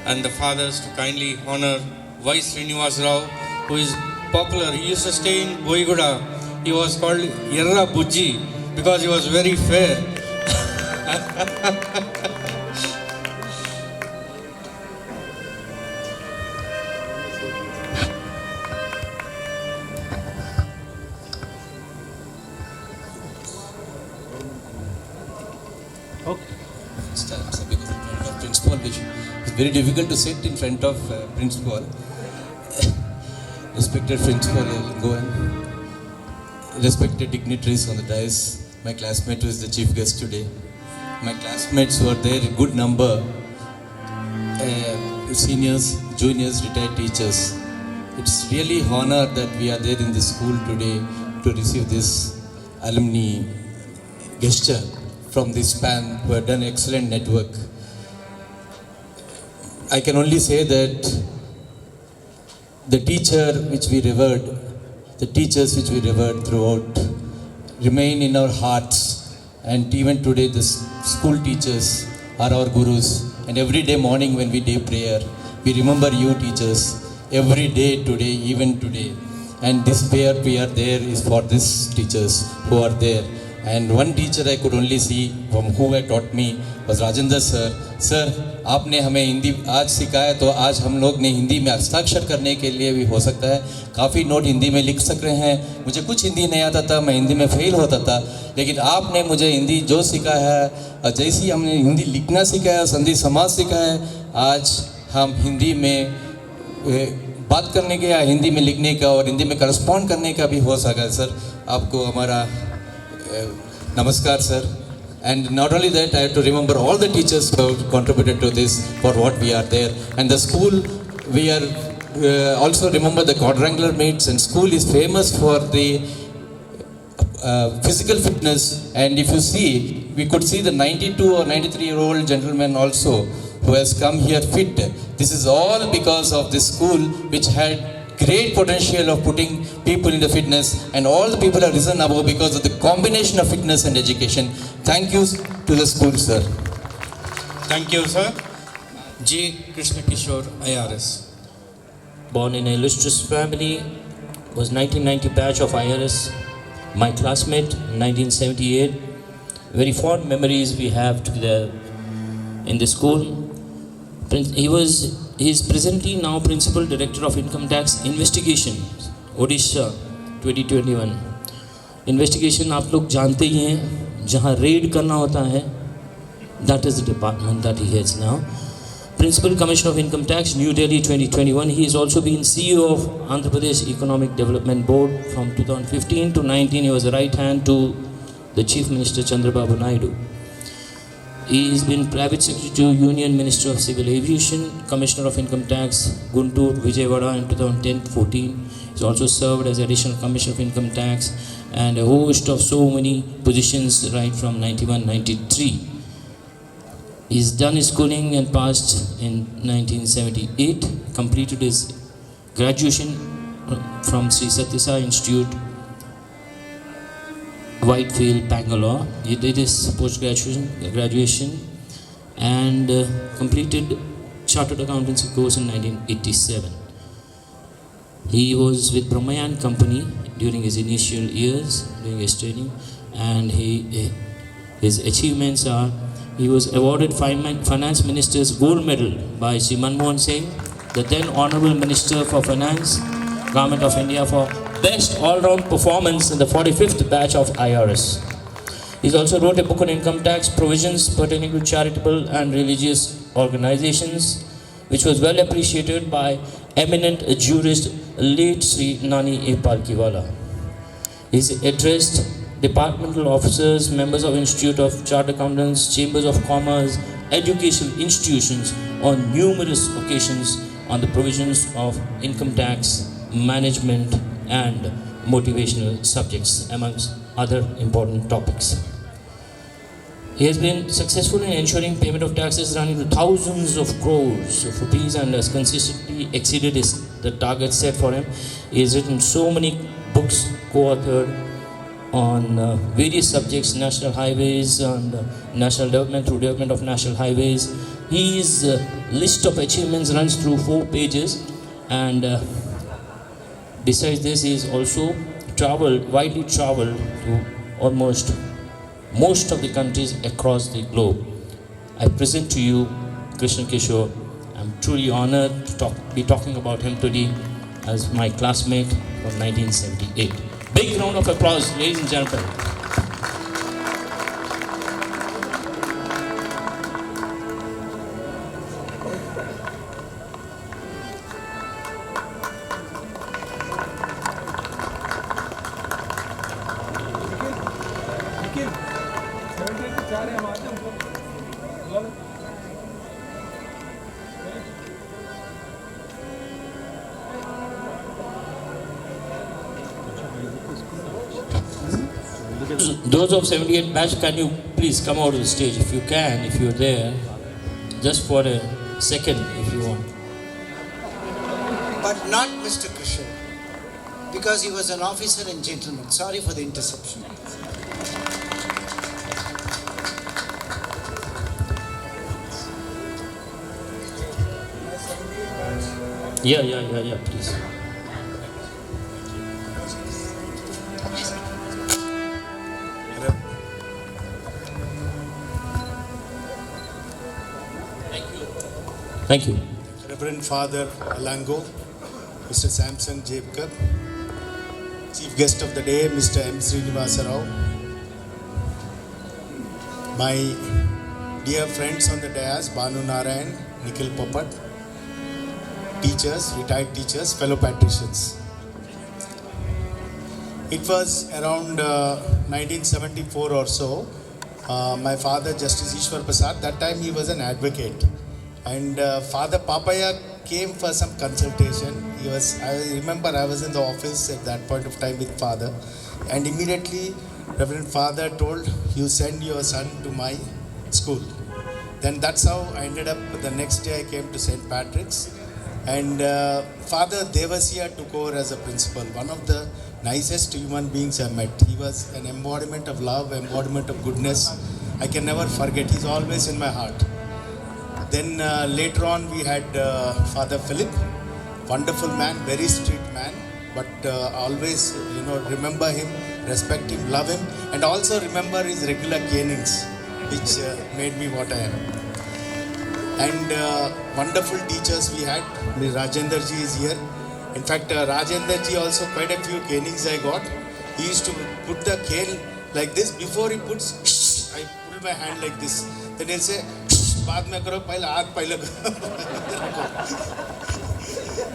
and the fathers to kindly honor Y. Srinivas Rao, who is popular. He used to stay in Boiguda. He was called Yerra Bujji because he was very fair. very difficult to sit in front of principal. Respected principal Goen, respected dignitaries on the dais, my classmate who is the chief guest today, my classmates who are there in good number, seniors, juniors, retired teachers. It's really honor that we are there in the school today to receive this alumni gesture from this span who have done excellent network. I can only say that the teacher which we revered, the teachers which we revered throughout remain in our hearts, and even today the school teachers are our gurus, and every day morning when we day prayer, we remember you teachers, every day today, even today, and this prayer we are there is for these teachers who are there. And one teacher I could only see from who had taught me was Rajendra sir. Sir, आपने हमें हिंदी आज सिखाया तो आज हम लोग ने हिंदी में हस्ताक्षर करने के लिए भी हो सकता है काफ़ी नोट हिंदी में लिख सक रहे हैं. मुझे कुछ हिंदी नहीं आता था, मैं हिंदी में फेल होता था, लेकिन आपने मुझे हिंदी जो सिखाया है, जैसी हमने हिंदी लिखना सिखाया, संधि समाज सिखाया, आज हम हिंदी में बात करने के या हिंदी में लिखने का और हिंदी में करस्पॉन्ड करने का भी हो सका है. सर, आपको हमारा namaskar sir. And not only that, I have to remember all the teachers who have contributed to this for what we are there. And the school, we are also remember the quadrangular meets, and school is famous for the physical fitness. And if you see, we could see the 92 or 93-year-old gentleman also who has come here fit. This is all because of this school which had great potential of putting people in the fitness, and all the people have risen above because of the combination of fitness and education. Thank you to the school, sir. Thank you, sir. J. Krishna Kishore, IRS. Born in an illustrious family, was 1990 batch of IRS. My classmate, 1978. Very fond memories we have together in the school. He is presently now Principal Director of Income Tax Investigation, Odisha 2021. Investigation आप लोग जानते ही हैं, जहाँ red करना होता है, that is the department that he heads now. Principal Commissioner of Income Tax, New Delhi 2021. He has also been CEO of Andhra Pradesh Economic Development Board from 2015 to 19. He was the right hand to the Chief Minister Chandrababu Naidu. He has been Private Secretary to Union Minister of Civil Aviation, Commissioner of Income Tax, Guntur, Vijayawada in 2010-14. He has also served as Additional Commissioner of Income Tax and a host of so many positions right from 91-93. He has done his schooling and passed in 1978, completed his graduation from Sri Satya Sai Institute, Whitefield, Bangalore. He did his post-graduation and completed Chartered Accountancy course in 1987. He was with Brahmayan Company during his initial years, during his training, and his achievements are: he was awarded Finance Minister's Gold Medal by Sri Manmohan Singh, the then Honorable Minister for Finance, Government of India, for Best All-Round Performance in the 45th batch of IRS. He also wrote a book on income tax provisions pertaining to charitable and religious organizations, which was well appreciated by eminent jurist late Sri Nani A. Palkiwala. He addressed departmental officers, members of Institute of Chartered Accountants, Chambers of Commerce, educational institutions on numerous occasions on the provisions of income tax, management and motivational subjects, amongst other important topics. He has been successful in ensuring payment of taxes running to thousands of crores of rupees and has consistently exceeded the target set for him. He has written so many books, co-authored on various subjects, national highways and national development through development of national highways. His list of achievements runs through 4 pages, and besides this, he is also widely traveled to almost most of the countries across the globe. I present to you Krishna Kishore. I'm truly honored to be talking about him today as my classmate from 1978. Big round of applause, ladies and gentlemen. Those of 78 batch, can you please come out of the stage if you can, if you're there, just for a second if you want. But not Mr. Krishan, because he was an officer and gentleman. Sorry for the interception. Yeah, please. Thank you. Reverend Father Alango, Mr. Samson Jacob, Chief Guest of the Day, Mr. M. Srinivasa Rao, my dear friends on the dais, Banu Narayan, Nikhil Popat, teachers, retired teachers, fellow patricians. It was around 1974 or so. My father, Justice Ishwar Prasad, that time he was an advocate. And Father Papaya came for some consultation. I remember I was in the office at that point of time with Father. And immediately Reverend Father told, you send your son to my school. Then that's how I ended up, the next day I came to St. Patrick's. And Father Devasiya took over as a principal, one of the nicest human beings I met. He was an embodiment of love, embodiment of goodness. I can never forget, he's always in my heart. Then later on we had Father Philip, wonderful man, very strict man, but always, remember him, respect him, love him, and also remember his regular canings, which made me what I am. And wonderful teachers we had. Rajendra ji is here. In fact, Rajendra ji also quite a few canings I got. He used to put the cane like this. Before he puts, I put my hand like this. Then he'll say, बाद में करो पहले हाथ पहले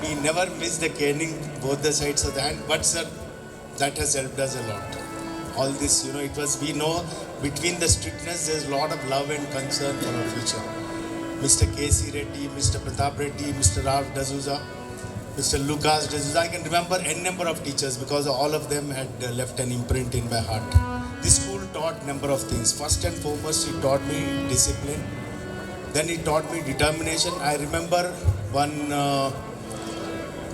He never missed the caning both the sides of the hand, but sir, that has helped us a lot. All this, it was, we know between the strictness there's a lot of love and concern for our future. Mr. K.C. Reddy, Mr. Pratap Reddy, Mr. Ralph D'Souza, Mr. Lucas D'Souza. I can remember n number of teachers because all of them had left an imprint in my heart. This school taught number of things. First and foremost, it taught me discipline. Then it taught me determination. I remember one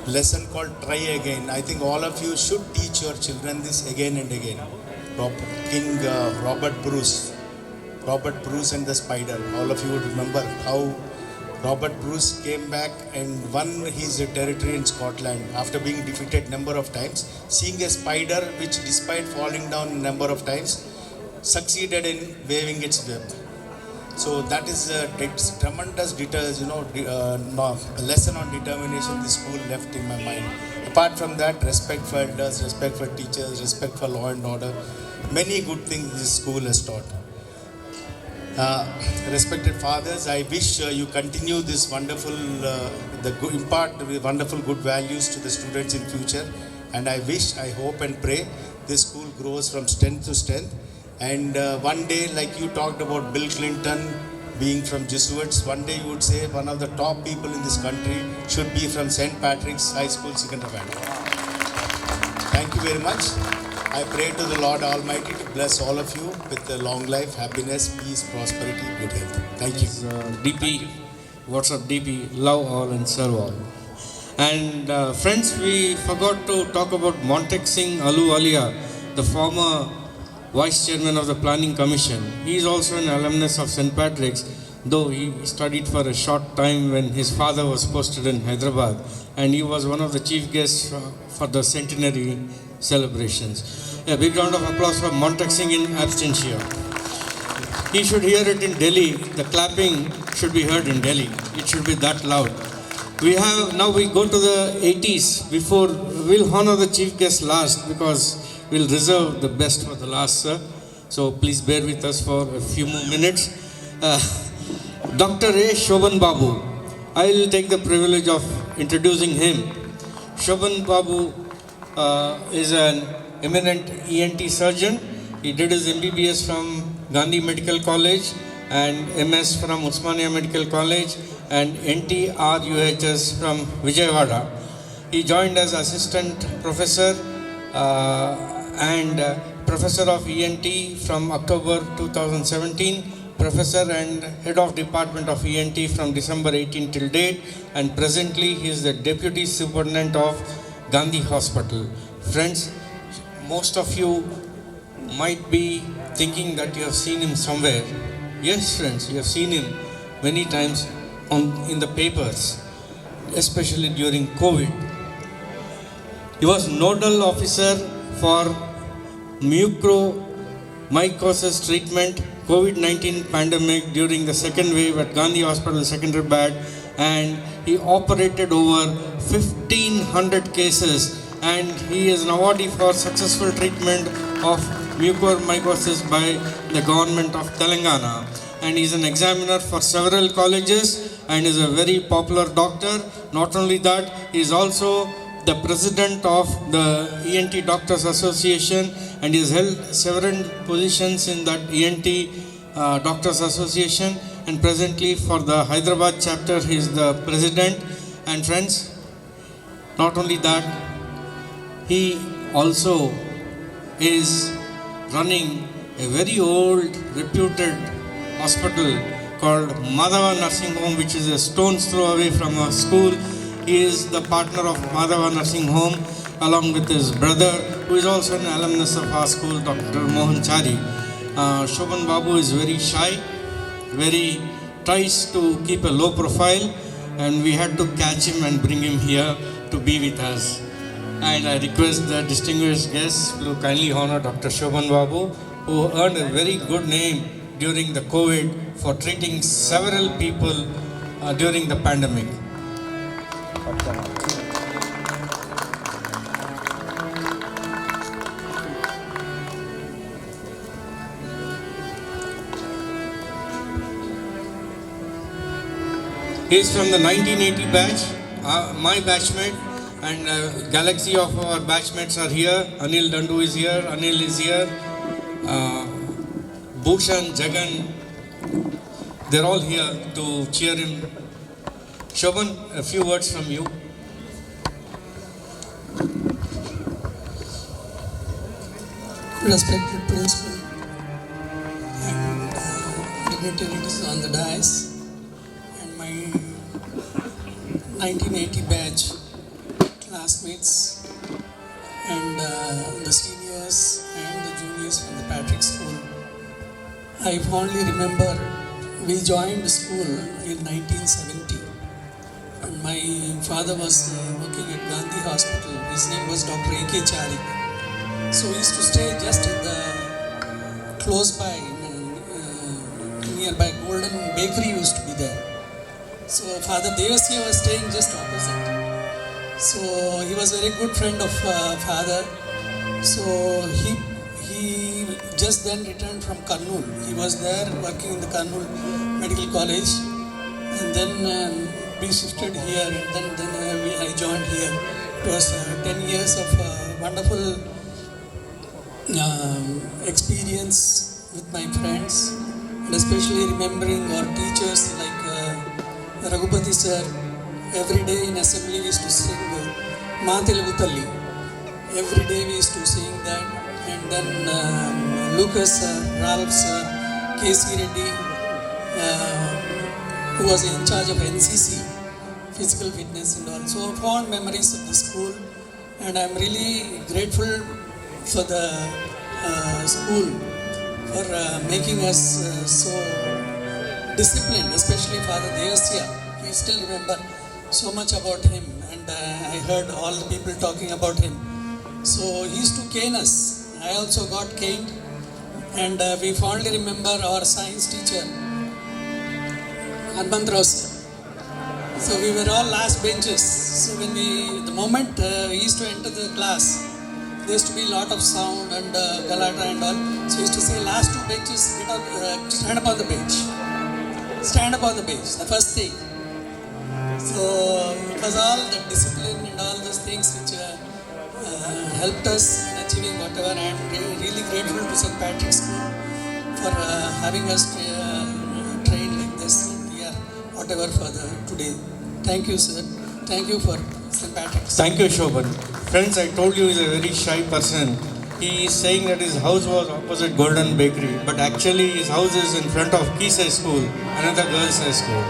lesson called Try Again. I think all of you should teach your children this again and again. King Robert Bruce and the spider. All of you would remember how Robert Bruce came back and won his territory in Scotland after being defeated number of times, seeing a spider which despite falling down a number of times succeeded in waving its web. So that is a tremendous lesson on determination this school left in my mind. Apart from that, respect for elders, respect for teachers, respect for law and order. Many good things this school has taught. Respected fathers, I wish you continue this wonderful, impart wonderful good values to the students in future. And I wish, I hope and pray this school grows from strength to strength. And one day, like you talked about Bill Clinton being from Jesuits, one day you would say one of the top people in this country should be from St. Patrick's High School, Secunderabad. Thank you very much. I pray to the Lord Almighty to bless all of you with a long life, happiness, peace, prosperity, good health. Thank you. DP, what's up DP? Love all and serve all. And friends, we forgot to talk about Montek Singh Ahluwalia, the former Vice Chairman of the Planning Commission. He is also an alumnus of St. Patrick's, though he studied for a short time when his father was posted in Hyderabad, and he was one of the chief guests for the centenary celebrations. A big round of applause for Montek Singh in absentia. He should hear it in Delhi. The clapping should be heard in Delhi. It should be that loud. We go to the 80s. Before, we'll honor the chief guest last because we'll reserve the best for the last, sir. So please bear with us for a few more minutes. Dr. A. Shobhan Babu. I will take the privilege of introducing him. Shobhan Babu is an eminent ENT surgeon. He did his MBBS from Gandhi Medical College and MS from Usmania Medical College and NTRUHS from Vijayawada. He joined as assistant professor and professor of ENT from October 2017, professor and head of department of ENT from December 18 till date, and presently he is the deputy superintendent of Gandhi Hospital. Friends, most of you might be thinking that you have seen him somewhere. Yes, friends, you have seen him many times in the papers, especially during COVID. He was nodal officer for mucormycosis treatment, COVID-19 pandemic during the second wave at Gandhi Hospital, Secunderabad, and he operated over 1,500 cases, and he is an awardee for successful treatment of mucormycosis by the government of Telangana, and he is an examiner for several colleges and is a very popular doctor. Not only that, he is also the president of the ENT Doctors Association, and he has held several positions in that ENT Doctors Association, and presently for the Hyderabad chapter he is the president. And friends, not only that, he also is running a very old reputed hospital called Madhava Nursing Home, which is a stone's throw away from our school. He is the partner of Madhava Nursing Home along with his brother, who is also an alumnus of our school, Dr. Mohan Chari. Shobhan Babu is very shy, tries to keep a low profile, and we had to catch him and bring him here to be with us. And I request the distinguished guests to kindly honor Dr. Shobhan Babu, who earned a very good name during the COVID for treating several people during the pandemic. He is from the 1980 batch, my batchmate, and galaxy of our batchmates are here. Anil Dandu is here, Anil is here, Bhushan, Jagan, they're all here to cheer him. Shobhan, a few words from you. Respected principal and dignitaries on the dais, and my 1980 batch classmates, and the seniors and the juniors from the Patrick School. I fondly remember we joined school in 1970, and my father was working at Gandhi Hospital. His name was Dr. A.K. Chari. So we used to stay just in the close by, nearby Golden Bakery used to be there. So Father Devasya was staying just opposite. So he was a very good friend of father. So he just then returned from Kurnool. He was there working in the Kurnool Medical College, and then we shifted here, and then I joined here. It was 10 years of wonderful experience with my friends, and especially remembering our teachers like Raghupati sir. Every day in assembly we used to sing Maatilavu Talli. Every day we used to sing that, and then Lucas sir, Ralph sir, K.C. Reddy, who was in charge of NCC, physical fitness and all. So fond memories of the school, and I'm really grateful for the school for making us so disciplined, especially Father Devasya. We still remember so much about him, and I heard all the people talking about him. So he used to cane us. I also got caned, and we fondly remember our science teacher, Armandrao sir. So we were all last benches. So when the moment we used to enter the class, there used to be a lot of sound and galata and all. So he used to say, last two benches, get out, stand up on the bench. Stand up on the bench, the first thing. So it was all the discipline and all those things which helped us in achieving whatever. I am really grateful to St. Patrick's School for having us trained like this here, whatever for the today. Thank you, sir. Thank you for St. Patrick's. Thank you, Shobhan. Friends, I told you he's a very shy person. He is saying that his house was opposite Golden Bakery, but actually his house is in front of Keysay School, another girls' high school.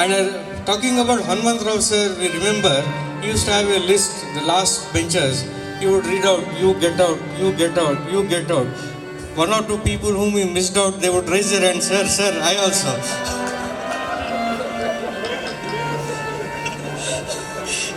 And talking about Hanmant Rao sir, we remember he used to have a list, the last benches. He would read out, you get out, you get out, you get out. One or two people whom he missed out, they would raise their hand, sir, sir, I also.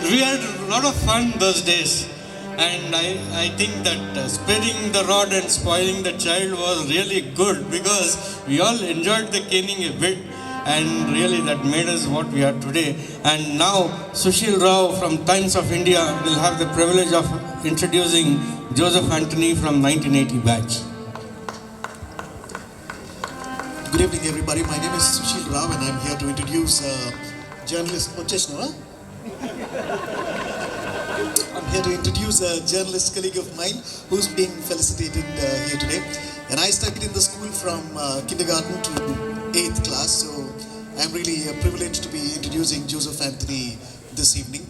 We had a lot of fun those days. And I think that spreading the rod and spoiling the child was really good because we all enjoyed the caning a bit and really that made us what we are today. And now Sushil Rao from Times of India will have the privilege of introducing Joseph Anthony from 1980 batch. Good evening everybody, my name is Sushil Rao and I'm here to introduce journalist I'm here to introduce a journalist colleague of mine who's being felicitated here today. And I studied in the school from kindergarten to 8th class, so I'm really privileged to be introducing Joseph Anthony this evening.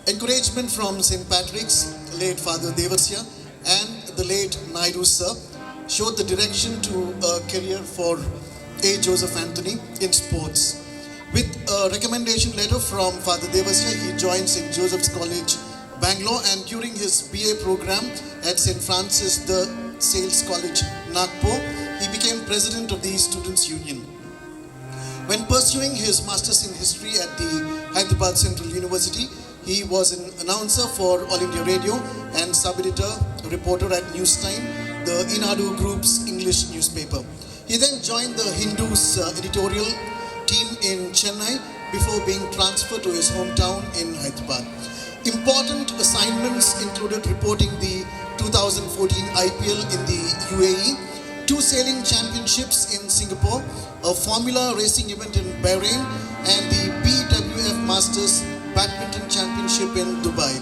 Encouragement from St. Patrick's, late Father Devarsya and the late Naidu sir showed the direction to a career for A. Joseph Anthony in sports. With a recommendation letter from Father Devarsya, he joined St. Joseph's College, Bangalore, and during his BA program at St. Francis the Sales College, Nagpur, he became president of the Students' Union. When pursuing his Masters in History at the Hyderabad Central University, he was an announcer for All India Radio and sub-editor, reporter at News Time, the Inadu Group's English newspaper. He then joined the Hindu's editorial team in Chennai before being transferred to his hometown in Hyderabad. Important assignments included reporting the 2014 IPL in the UAE, 2 sailing championships in Singapore, a Formula racing event in Bahrain, and the BWF Masters Badminton Championship in Dubai.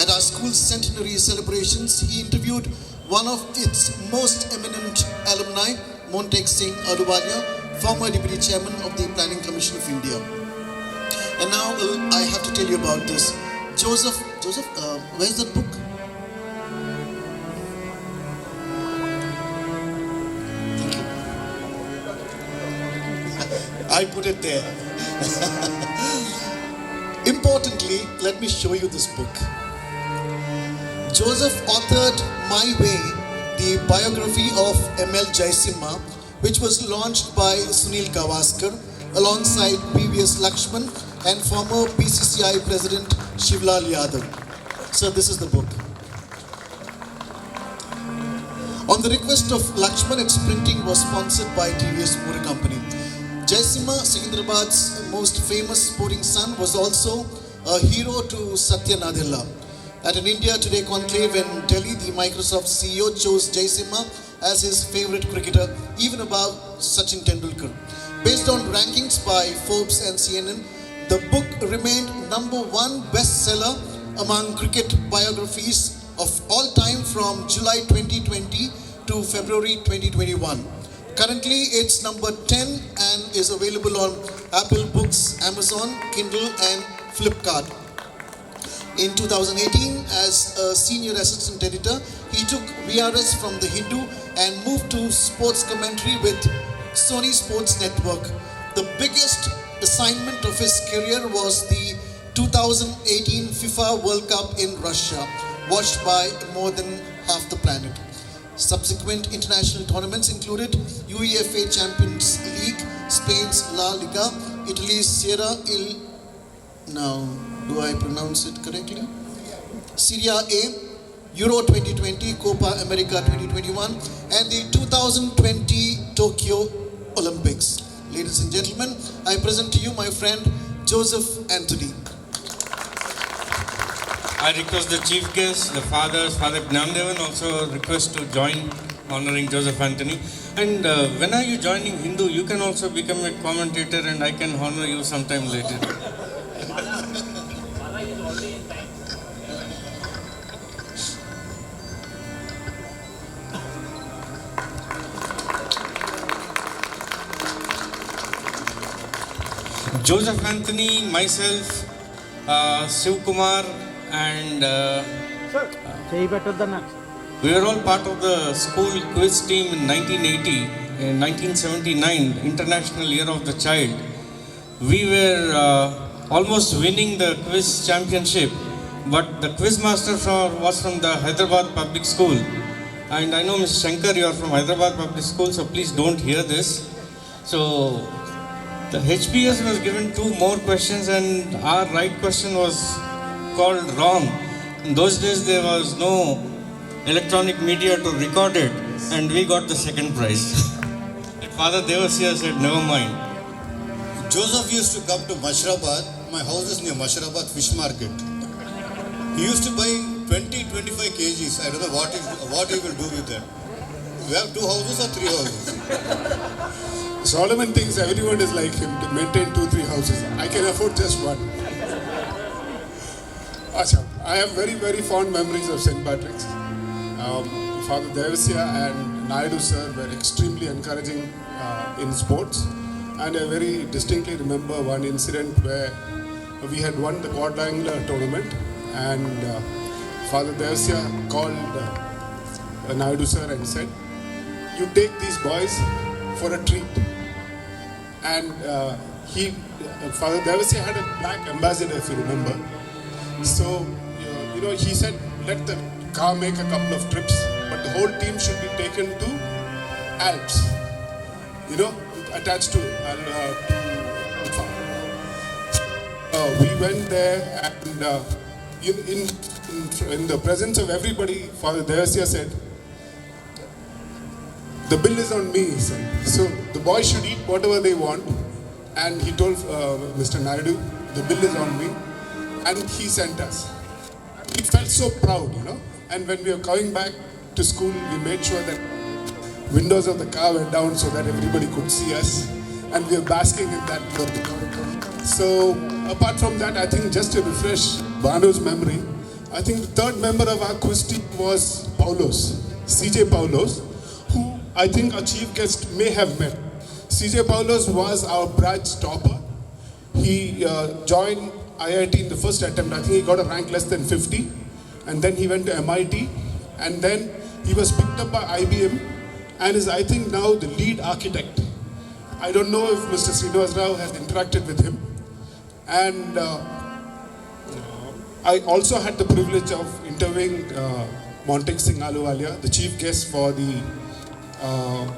At our school's centenary celebrations, he interviewed one of its most eminent alumni, Montek Singh Ahluwalia, former Deputy Chairman of the Planning Commission of India. And now I have to tell you about this. Joseph, where's that book? Thank you. I put it there. Importantly, let me show you this book. Joseph authored My Way, the biography of M.L. Jaisimha, which was launched by Sunil Gavaskar alongside PVS Lakshman and former PCCI President Shivlal Yadav. So this is the book. On the request of Lakshman, its printing was sponsored by TVS Motor Company. Jaisimha, Secunderabad's most famous sporting son, was also a hero to Satya Nadella. At an India Today conclave in Delhi, the Microsoft CEO chose Jaisimha as his favorite cricketer, even above Sachin Tendulkar. Based on rankings by Forbes and CNN, the book remained #1 bestseller among cricket biographies of all time from July 2020 to February 2021. Currently, it's number 10 and is available on Apple Books, Amazon, Kindle and Flipkart. In 2018, as a senior assistant editor, he took VRS from The Hindu and moved to sports commentary with Sony Sports Network. The biggest assignment of his career was the 2018 FIFA World Cup in Russia, watched by more than half the planet. Subsequent international tournaments included UEFA Champions League, Spain's La Liga, Italy's Serie do I pronounce it correctly? Serie A, Euro 2020, Copa America 2021, and the 2020 Tokyo Olympics. Ladies and gentlemen, I present to you my friend Joseph Anthony. I request the chief guest, the fathers, Father Gnamdevan also request to join honoring Joseph Anthony. And when are you joining Hindu? You can also become a commentator and I can honor you sometime later. Joseph Anthony, myself, Shiv Kumar, and we were all part of the school quiz team in 1980, in 1979, International Year of the Child. We were almost winning the quiz championship, but the quiz master was from the Hyderabad Public School. And I know Mr. Shankar, you are from Hyderabad Public School, so please don't hear this. So the HPS was given 2 more questions and our right question was called wrong. In those days there was no electronic media to record it and we got the second prize. Father Devasya said, never mind. Joseph used to come to Mashrabad. My house is near Mashrabad Fish Market. He used to buy 20-25 kgs. I don't know what he will do with them. We have 2 houses or 3 houses. Solomon thinks everyone is like him to maintain 2-3 houses. I can afford just one. I have very, very fond memories of St. Patrick's. Father Devasya and Naidu sir were extremely encouraging in sports. And I very distinctly remember one incident where we had won the quadrangular tournament and Father Devasya called Naidu sir and said, you take these boys for a treat. And Father Devasya had a black ambassador, if you remember. So, he said, let the car make a couple of trips, but the whole team should be taken to Alps, attached to we went there and in the presence of everybody, Father Devasya said, the bill is on me, he said. So the boys should eat whatever they want. And he told Mr. Naidu, the bill is on me. And he sent us. We felt so proud, And when we were coming back to school, we made sure that windows of the car were down so that everybody could see us. And we were basking in that glow. So apart from that, I think just to refresh Banu's memory, I think the third member of our quiz team was Paulos, CJ Paulos, who I think our chief guest may have met. CJ Paulos was our batch topper. He joined IIT in the first attempt. I think he got a rank less than 50. And then he went to MIT. And then he was picked up by IBM and is, I think, now the lead architect. I don't know if Mr. Srinivas Rao has interacted with him. And I also had the privilege of interviewing Montek Singh Ahluwalia, the chief guest for the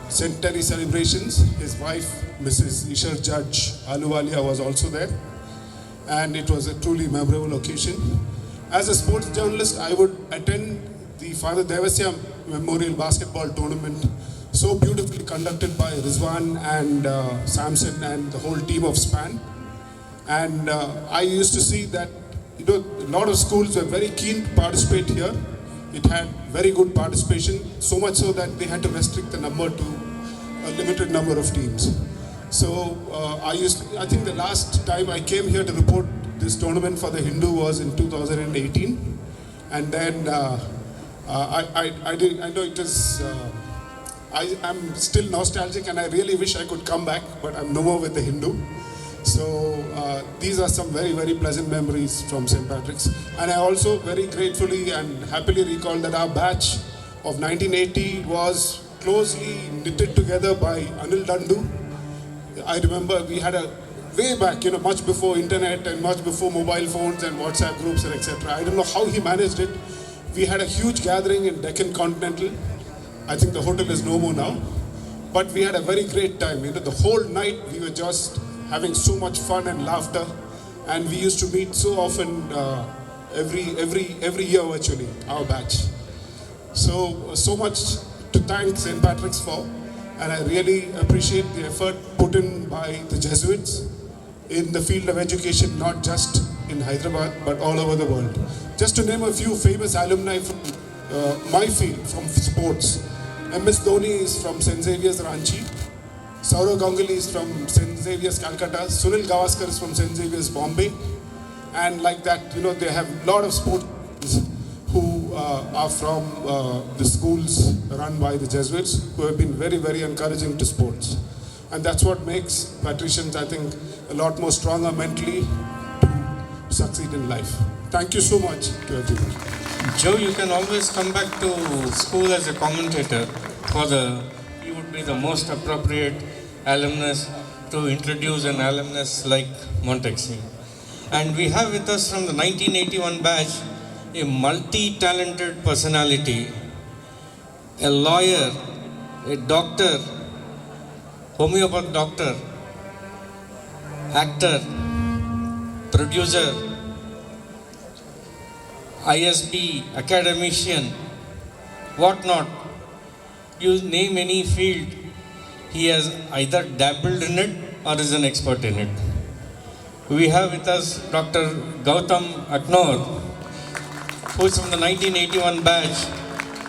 centenary celebrations. His wife, Mrs. Ishar Judge Ahluwalia, was also there. And it was a truly memorable occasion. As a sports journalist, I would attend the Father Devasya Memorial Basketball Tournament, so beautifully conducted by Rizwan and Samson and the whole team of SPAN. And I used to see that a lot of schools were very keen to participate here. It had very good participation, so much so that they had to restrict the number to a limited number of teams. So I think the last time I came here to report this tournament for the Hindu was in 2018. And then I know it is, I'm still nostalgic and I really wish I could come back, but I'm no more with the Hindu. So these are some very, very pleasant memories from St. Patrick's. And I also very gratefully and happily recall that our batch of 1980 was closely knitted together by Anil Dandu. I remember we had a way back, much before internet and much before mobile phones and WhatsApp groups and etc. I don't know how he managed it. We had a huge gathering in Deccan Continental. I think the hotel is no more now. But we had a very great time. The whole night we were just having so much fun and laughter. And we used to meet so often, every year virtually, our batch. So much to thank St. Patrick's for. And I really appreciate the effort put in by the Jesuits in the field of education, not just in Hyderabad, but all over the world. Just to name a few famous alumni from my field, from sports. MS Dhoni is from St. Xavier's Ranchi. Saurav Ganguly is from St. Xavier's Calcutta. Sunil Gavaskar is from St. Xavier's Bombay. And like that, they have a lot of sports who are from the schools run by the Jesuits, who have been very, very encouraging to sports. And that's what makes patricians, I think, a lot more stronger mentally to succeed in life. Thank you so much to everyone. Joe, you can always come back to school as a commentator you would be the most appropriate alumnus to introduce an alumnus like Montexing. And we have with us from the 1981 batch a multi-talented personality, a lawyer, a doctor, homeopath doctor, actor, producer, ISB, academician, whatnot. You name any field, he has either dabbled in it or is an expert in it. We have with us Dr. Gautam Aknor, who is from the 1981 batch.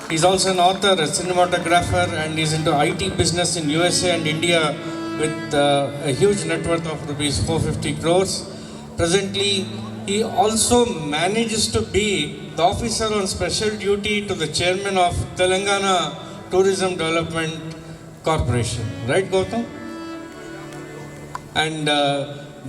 He's also an author, a cinematographer, and he's into IT business in USA and India with a huge net worth of rupees 450 crores. Presently, he also manages to be the officer on special duty to the chairman of Telangana Tourism Development Corporation. Right, Gautam? And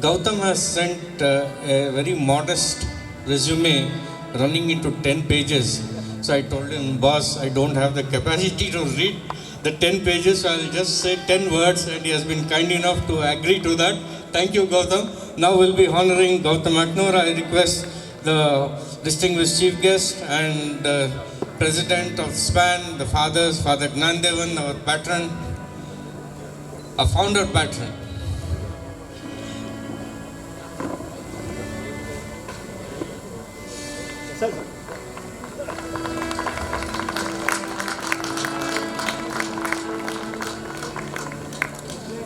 Gautam has sent a very modest resume running into 10 pages. So I told him, boss, I don't have the capacity to read the 10 pages, so I'll just say 10 words, and he has been kind enough to agree to that. Thank you, Gautam. Now we'll be honoring Gautam Aknor. I request the distinguished chief guest and president of SPAN, the fathers, Father Gnandevan, our patron, a founder patron.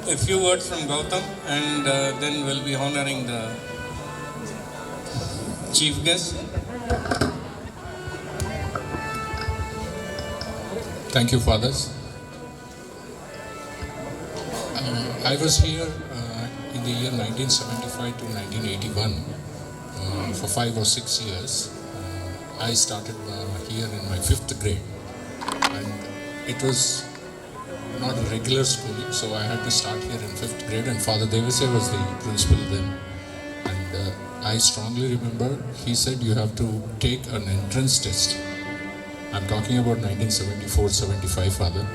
A few words from Gautam, and then we'll be honoring the chief guest. Thank you, fathers. I was here in the year 1975 to 1981 for 5 or 6 years. I started here in my 5th grade, and it was not a regular schooling, so I had to start here in 5th grade, and Father Devasya was the principal then. And I strongly remember he said you have to take an entrance test. I'm talking about 1974-75, Father.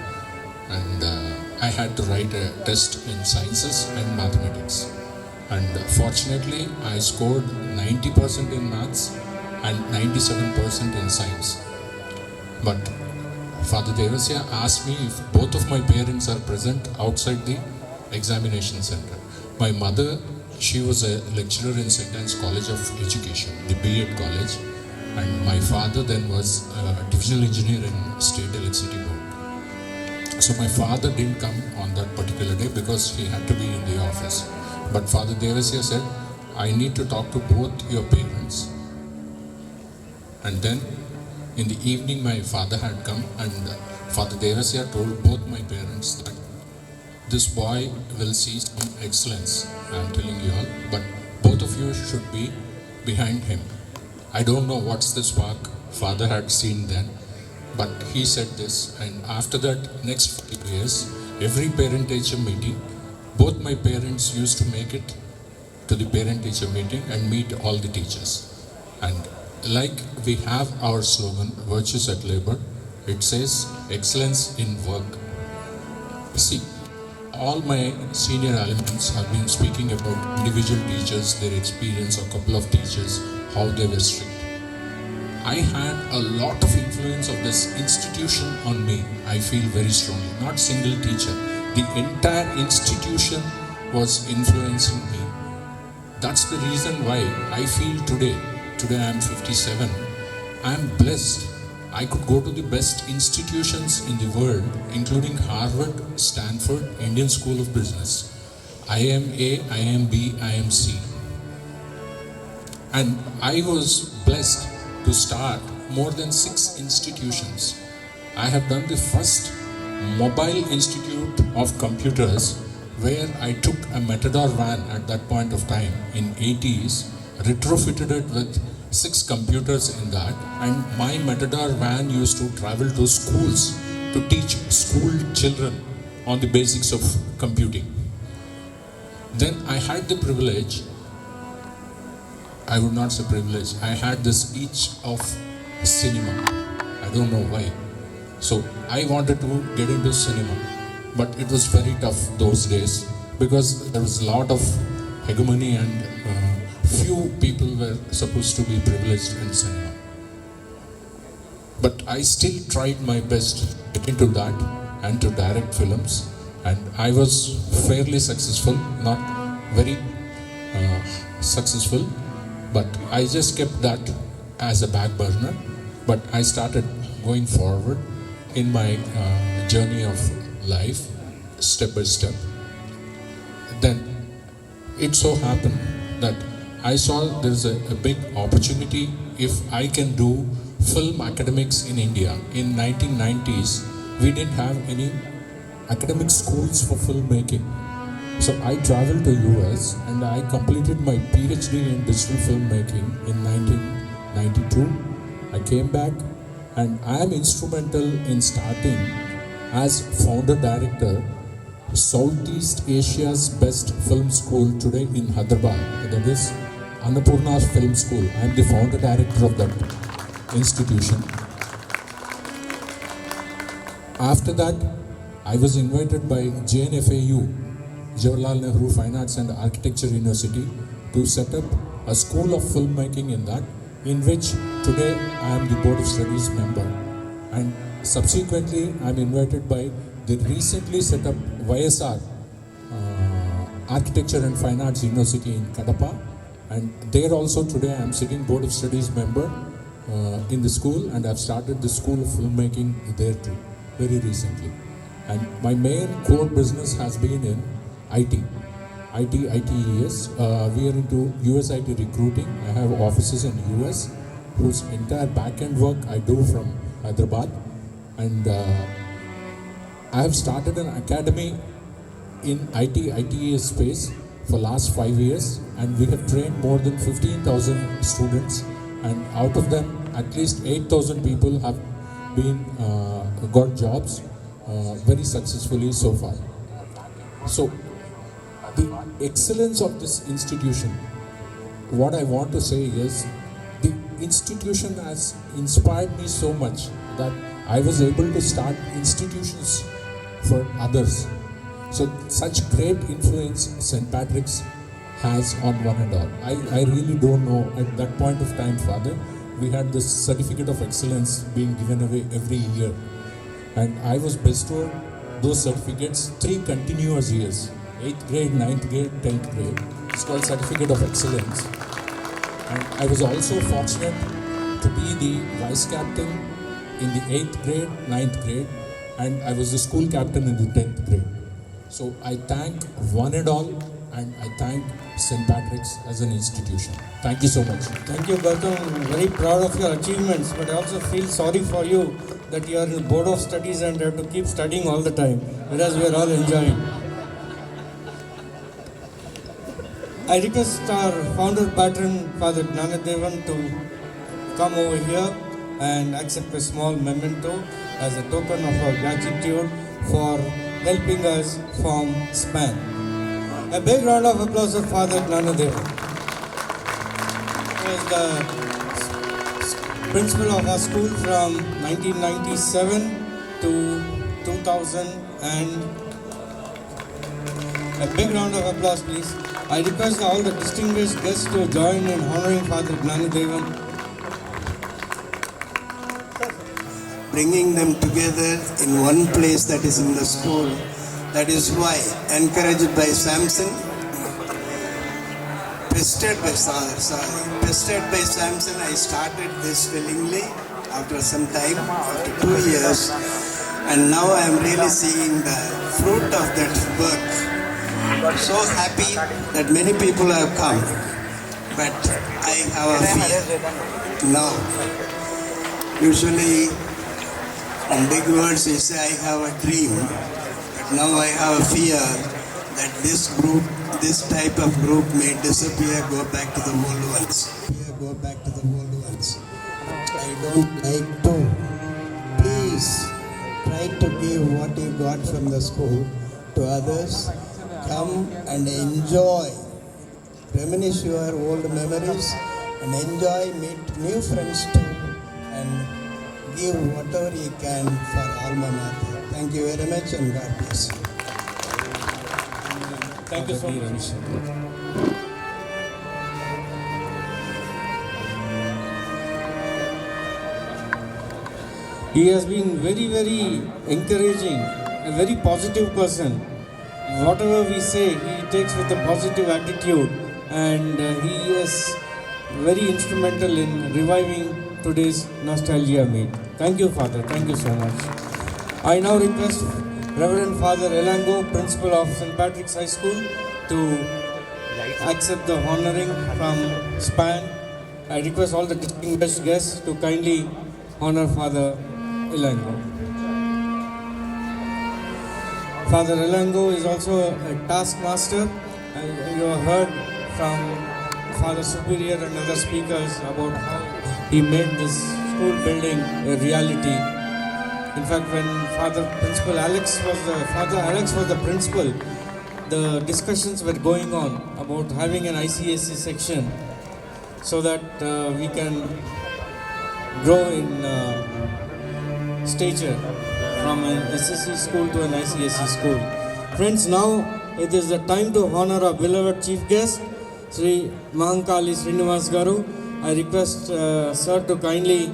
And I had to write a test in sciences and mathematics. And fortunately, I scored 90% in maths and 97% in science. But Father Devasya asked me if both of my parents are present outside the examination center. My mother, she was a lecturer in St. Anne's College of Education, the B.Ed college. And my father then was a divisional engineer in State Electricity Board. So my father didn't come on that particular day because he had to be in the office. But Father Devasya said, I need to talk to both your parents. And then in the evening my father had come, and Father Devasya told both my parents that this boy will see some excellence, I'm telling you all, but both of you should be behind him. I don't know what's the spark Father had seen then, but he said this, and after that, next 5 years, every parent-teacher meeting, both my parents used to make it to the parent-teacher meeting and meet all the teachers. And like we have our slogan, Virtues at Labor, it says, excellence in work. See, all my senior alumni have been speaking about individual teachers, their experience, a couple of teachers, how they were strict. I had a lot of influence of this institution on me, I feel very strongly. Not single teacher. The entire institution was influencing me. That's the reason why I feel today I am 57, I am blessed. I could go to the best institutions in the world, including Harvard, Stanford, Indian School of Business, IMA, IMB, IMC. And I was blessed to start more than 6 institutions. I have done the first mobile institute of computers where I took a Matador van at that point of time in 80s, retrofitted it with 6 computers in that, and my Matador van used to travel to schools to teach school children on the basics of computing. then I had the privilege, I would not say privilege, I had this itch of cinema. I don't know why. So I wanted to get into cinema, but it was very tough those days because there was a lot of hegemony and few people were supposed to be privileged in cinema. But I still tried my best to get into that and to direct films, and I was fairly successful, not very successful, but I just kept that as a back burner. But I started going forward in my journey of life, step by step. Then it so happened that I saw there is a big opportunity if I can do film academics in India. In 1990s, we didn't have any academic schools for filmmaking. So I traveled to US and I completed my PhD in digital filmmaking in 1992. I came back and I am instrumental in starting as founder director Southeast Asia's best film school today in Hyderabad. That is Annapurna Film School. I am the founder director of that institution. After that, I was invited by JNFAU, Jawaharlal Nehru Fine Arts and Architecture University, to set up a school of filmmaking in that, in which today I am the Board of Studies member. And subsequently, I am invited by the recently set up YSR, Architecture and Fine Arts University in Kadapa. And there also today I am sitting Board of Studies member in the school, and I have started the School of Filmmaking there too, very recently. And my main core business has been in ITES. We are into US IT recruiting. I have offices in US whose entire back-end work I do from Hyderabad. And I have started an academy in ITES space for last 5 years, and we have trained more than 15,000 students, and out of them at least 8,000 people have been got jobs very successfully so far. So the excellence of this institution, what I want to say is the institution has inspired me so much that I was able to start institutions for others. So such great influence St. Patrick's has on one and all. I really don't know at that point of time, Father, we had this certificate of excellence being given away every year. And I was bestowed those certificates 3 continuous years, 8th grade, 9th grade, 10th grade. It's called Certificate of Excellence. And I was also fortunate to be the vice captain in the 8th grade, 9th grade, and I was the school captain in the 10th grade. So I thank one and all, and I thank St. Patrick's as an institution. Thank you so much. Thank you, Gautam. I'm very proud of your achievements, but I also feel sorry for you that you are in the Board of Studies and have to keep studying all the time, whereas we are all enjoying. I request our founder patron, Father Gnanadevan, to come over here and accept a small memento as a token of our gratitude for helping us form SPAN. A big round of applause for Father Gnanadevan. He was the principal of our school from 1997 to 2000, and a big round of applause, please. I request all the distinguished guests to join in honoring Father Gnanadevan. Bringing them together in one place, that is in the school. That is why, encouraged by Samson, pestered by Samson, I started this willingly after some time, after 2 years, and now I am really seeing the fruit of that work. So happy that many people have come, but I have a fear now. Usually, in big words, we say I have a dream, but now I have a fear that this group, this type of group may disappear, go back to the old ones. I don't like to. Please try to give what you got from the school to others. come and enjoy, reminisce your old memories and enjoy, meet new friends too, and give whatever you can for alma mater. Thank you very much and God bless you. Thank you so much. He has been very, very encouraging, a very positive person. Whatever we say, he takes with a positive attitude, and he is very instrumental in reviving today's nostalgia meet. Thank you, Father. Thank you so much. I now request Reverend Father Elango, Principal of St.Patricks High School, to accept the honoring from SPAN. I request all the distinguished guests to kindly honor Father Elango. Father Elango is also a taskmaster. You have heard from Father Superior and other speakers about how he made this school building a reality. In fact, when Father Alex was the principal, the discussions were going on about having an ICSE section so that we can grow in stature from an SSC school to an ICSE school. Friends, now it is the time to honor our beloved chief guest, Sri Mahankali Srinivas Garu. I request Sir to kindly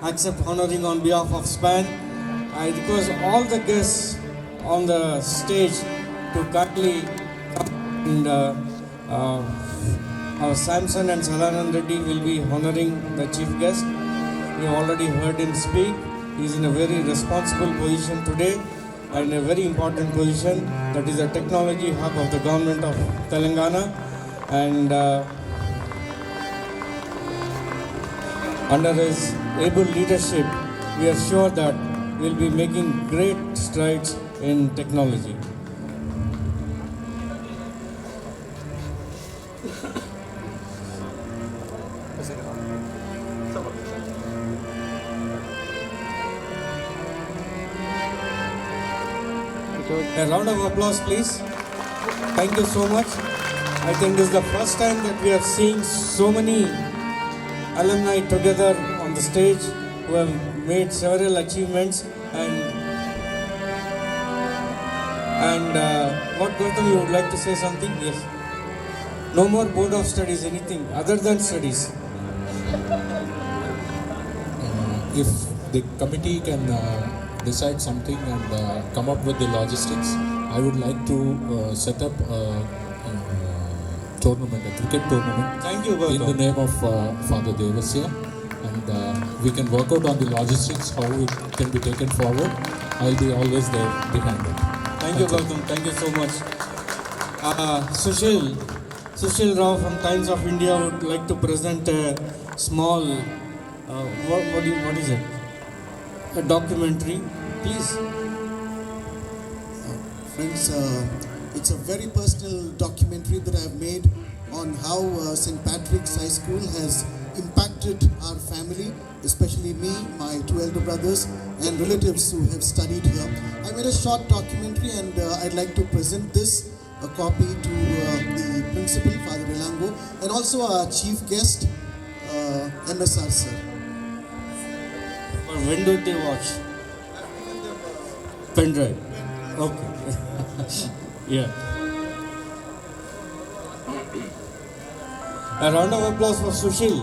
accept honoring on behalf of SPAN. I request all the guests on the stage to kindly come, and our Samson and Sadanand Reddy will be honoring the chief guest. We have already heard him speak. He is in a very responsible position today and a very important position, that is the technology hub of the government of Telangana. And under his able leadership, we are sure that we will be making great strides in technology. A round of applause, please. Thank you so much. I think this is the first time that we are seeing so many alumni together on the stage who have made several achievements. And what, Gautam, you would like to say something? Yes. No more board of studies, anything other than studies. If the committee can decide something and come up with the logistics, I would like to set up a tournament, a cricket tournament. Thank you, in the name of Father Devasya, and we can work out on the logistics, how it can be taken forward. I'll be always there behind it. Thank you, Gautam. Thank you so much. Sushil Rao from Times of India would like to present a small, what is it? A documentary, please. Friends, it's a very personal documentary that I've made on how St. Patrick's High School has impacted our family, especially me, my two elder brothers, and relatives who have studied here. I made a short documentary, and I'd like to present this, a copy, to the principal, Father Elango, and also our chief guest, MSR sir. When do they watch? Pen drive. Okay. Yeah. A round of applause for Sushil.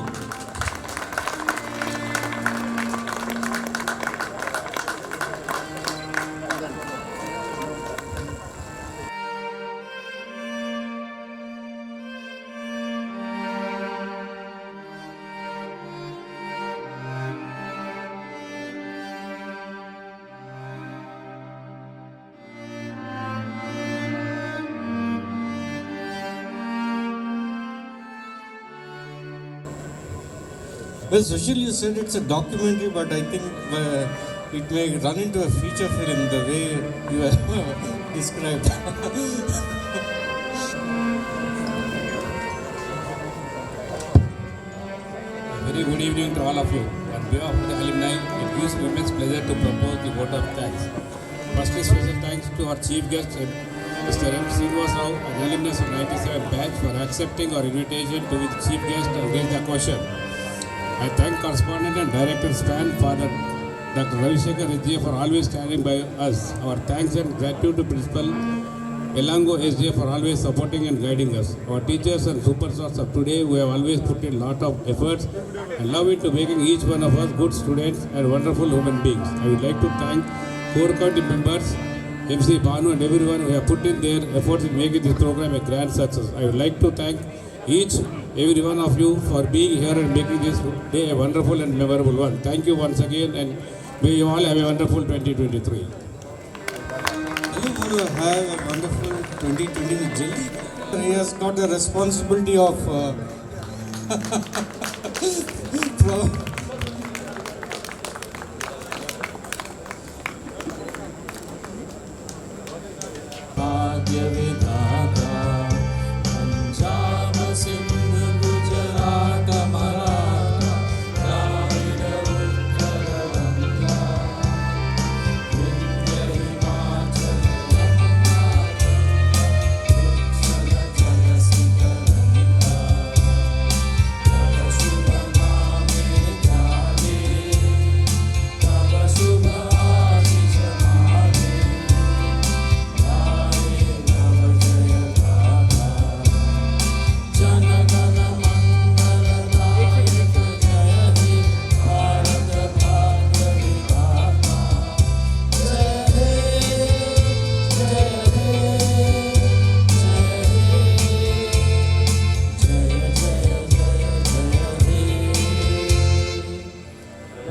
Well, Sushil, you said it's a documentary, but I think it may run into a feature film the way you have described. Very good evening to all of you. On behalf of the alumni, it gives me immense pleasure to propose the vote of thanks. Firstly, special thanks to our chief guest, Mr. M. Srinivas Rao, an alumnus of 97 batch, for accepting our invitation to be the chief guest and raise the question. I thank correspondent and director SPAN, Father Dr. Ravishankar SJ, for always standing by us. Our thanks and gratitude to Principal Elango SJ for always supporting and guiding us. Our teachers and superstars of today who have always put in a lot of efforts and love into making each one of us good students and wonderful human beings. I would like to thank core county members, MC Banu and everyone who have put in their efforts in making this program a grand success. I would like to thank every one of you for being here and making this day a wonderful and memorable one. Thank you once again, and may you all have a wonderful 2023. You will have a wonderful 2020 Jelly. He has got the responsibility of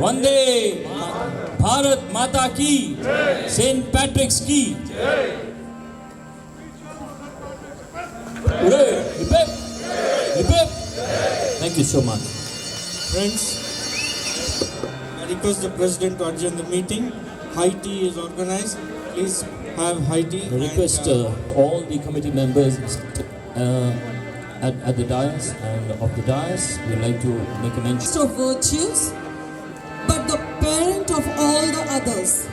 Vande Bharat Mata ki, St. Patrick's ki. Hooray! Hip hip! Hip hip! Thank you so much. friends. I request the president to adjourn the meeting. High tea is organized. Please have high tea. I request all the committee members at the dais and of the dais, we would like to make a mention of virtues, but the parent of all the others.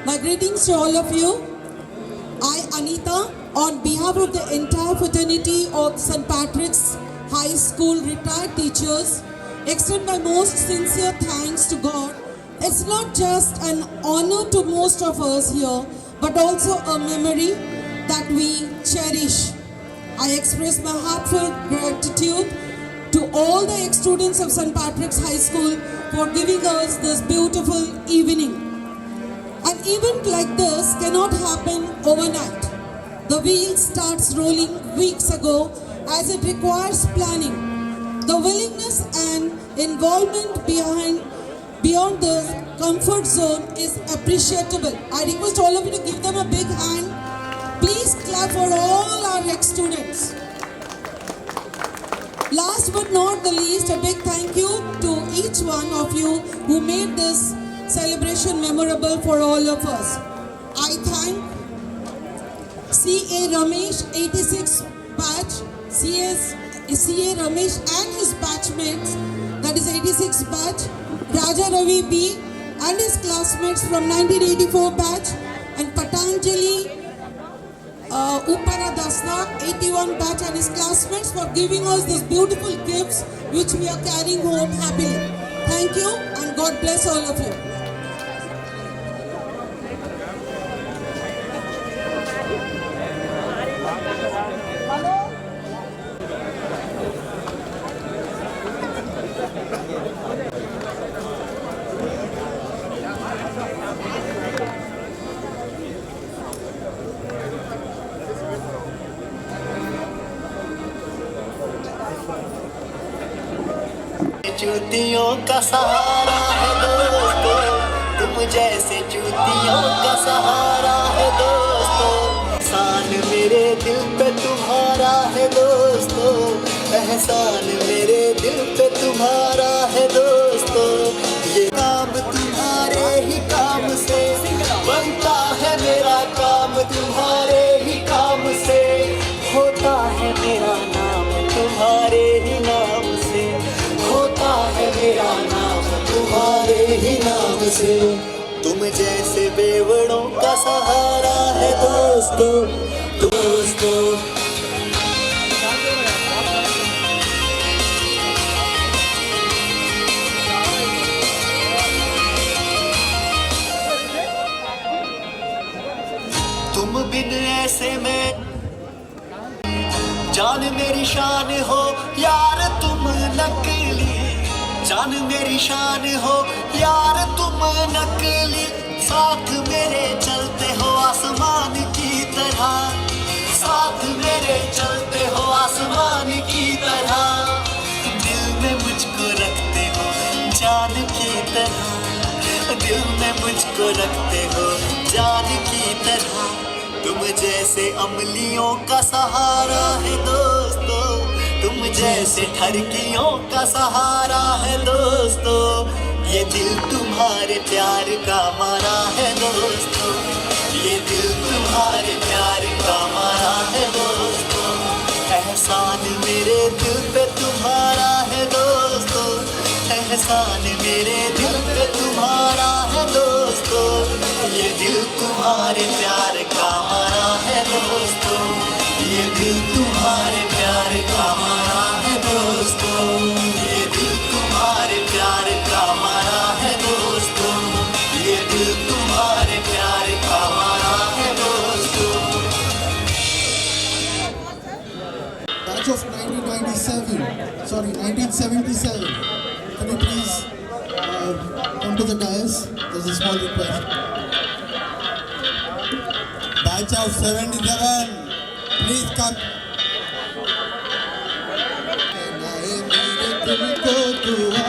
My greetings to all of you. I, Anita, on behalf of the entire fraternity of St. Patrick's High School retired teachers, extend my most sincere thanks to God. It's not just an honor to most of us here, but also a memory that we cherish. I express my heartfelt gratitude to all the ex-students of St. Patrick's High School for giving us this beautiful evening. An event like this cannot happen overnight. The wheel starts rolling weeks ago as it requires planning. The willingness and involvement beyond the comfort zone is appreciable. I request all of you to give them a big hand. Please clap for all our ex-students. Last but not the least, a big thank you to each one of you who made this celebration memorable for all of us. I thank C.A. Ramesh, 86 batch, C.A. Ramesh and his batchmates, that is 86 batch, Raja Ravi B and his classmates from 1984 batch, and Patanjali Upara Dasna, 81 batch and his classmates for giving us these beautiful gifts which we are carrying home happily. Thank you and God bless all of you. चूतियों का सहारा है दोस्तों, तुम जैसे चूतियों का सहारा है दोस्तों, एहसान मेरे दिल पे तुम्हारा है दोस्तों, एहसान मेरे दिल पे तुम्हारा है दोस्तों, ये काम तुम्हारे ही काम से बनता है, मेरा काम तुम्हारे ही काम से होता है, मेरा नाम तुम्हारे ही नाम से होता है, मेरा नाम तुम्हारे ही नाम से। तुम जैसे बेवड़ों का सहारा है दोस्तों दोस्तों। तुम बिन ऐसे में जान मेरी शान हो यार तुम नकली, जान मेरी शान हो यार तुम नकली, साथ मेरे चलते हो आसमान की तरह, साथ मेरे चलते हो आसमान की तरह, दिल में मुझको रखते हो जान की तरह, दिल में मुझको रखते हो जान की तरह, तुम जैसे अमलियों का सहारा है दोस्तों, तुम जैसे ठरकियों का सहारा है दोस्तों, ये दिल तुम्हारे प्यार का मारा है दोस्तों, ये दिल तुम्हारे प्यार का मारा है दोस्तों, एहसान मेरे दिल पे तुम्हारा है दोस्तों, एहसान मेरे दिल पे तुम्हारा है दोस्तों, ये दिल तुम्हारे प्यार का मारा है दोस्तों, ये दिल तुम्हारे प्यार का मारा है दोस्तों, ये दिल तुम्हारे प्यार का मारा है दोस्तों, ये दिल तुम्हारे प्यार का मारा है दोस्तों। Batch of 1997, sorry 1977. Can you please come to the dais? There's a small request. Batch of 77, please come. तुमको दुआ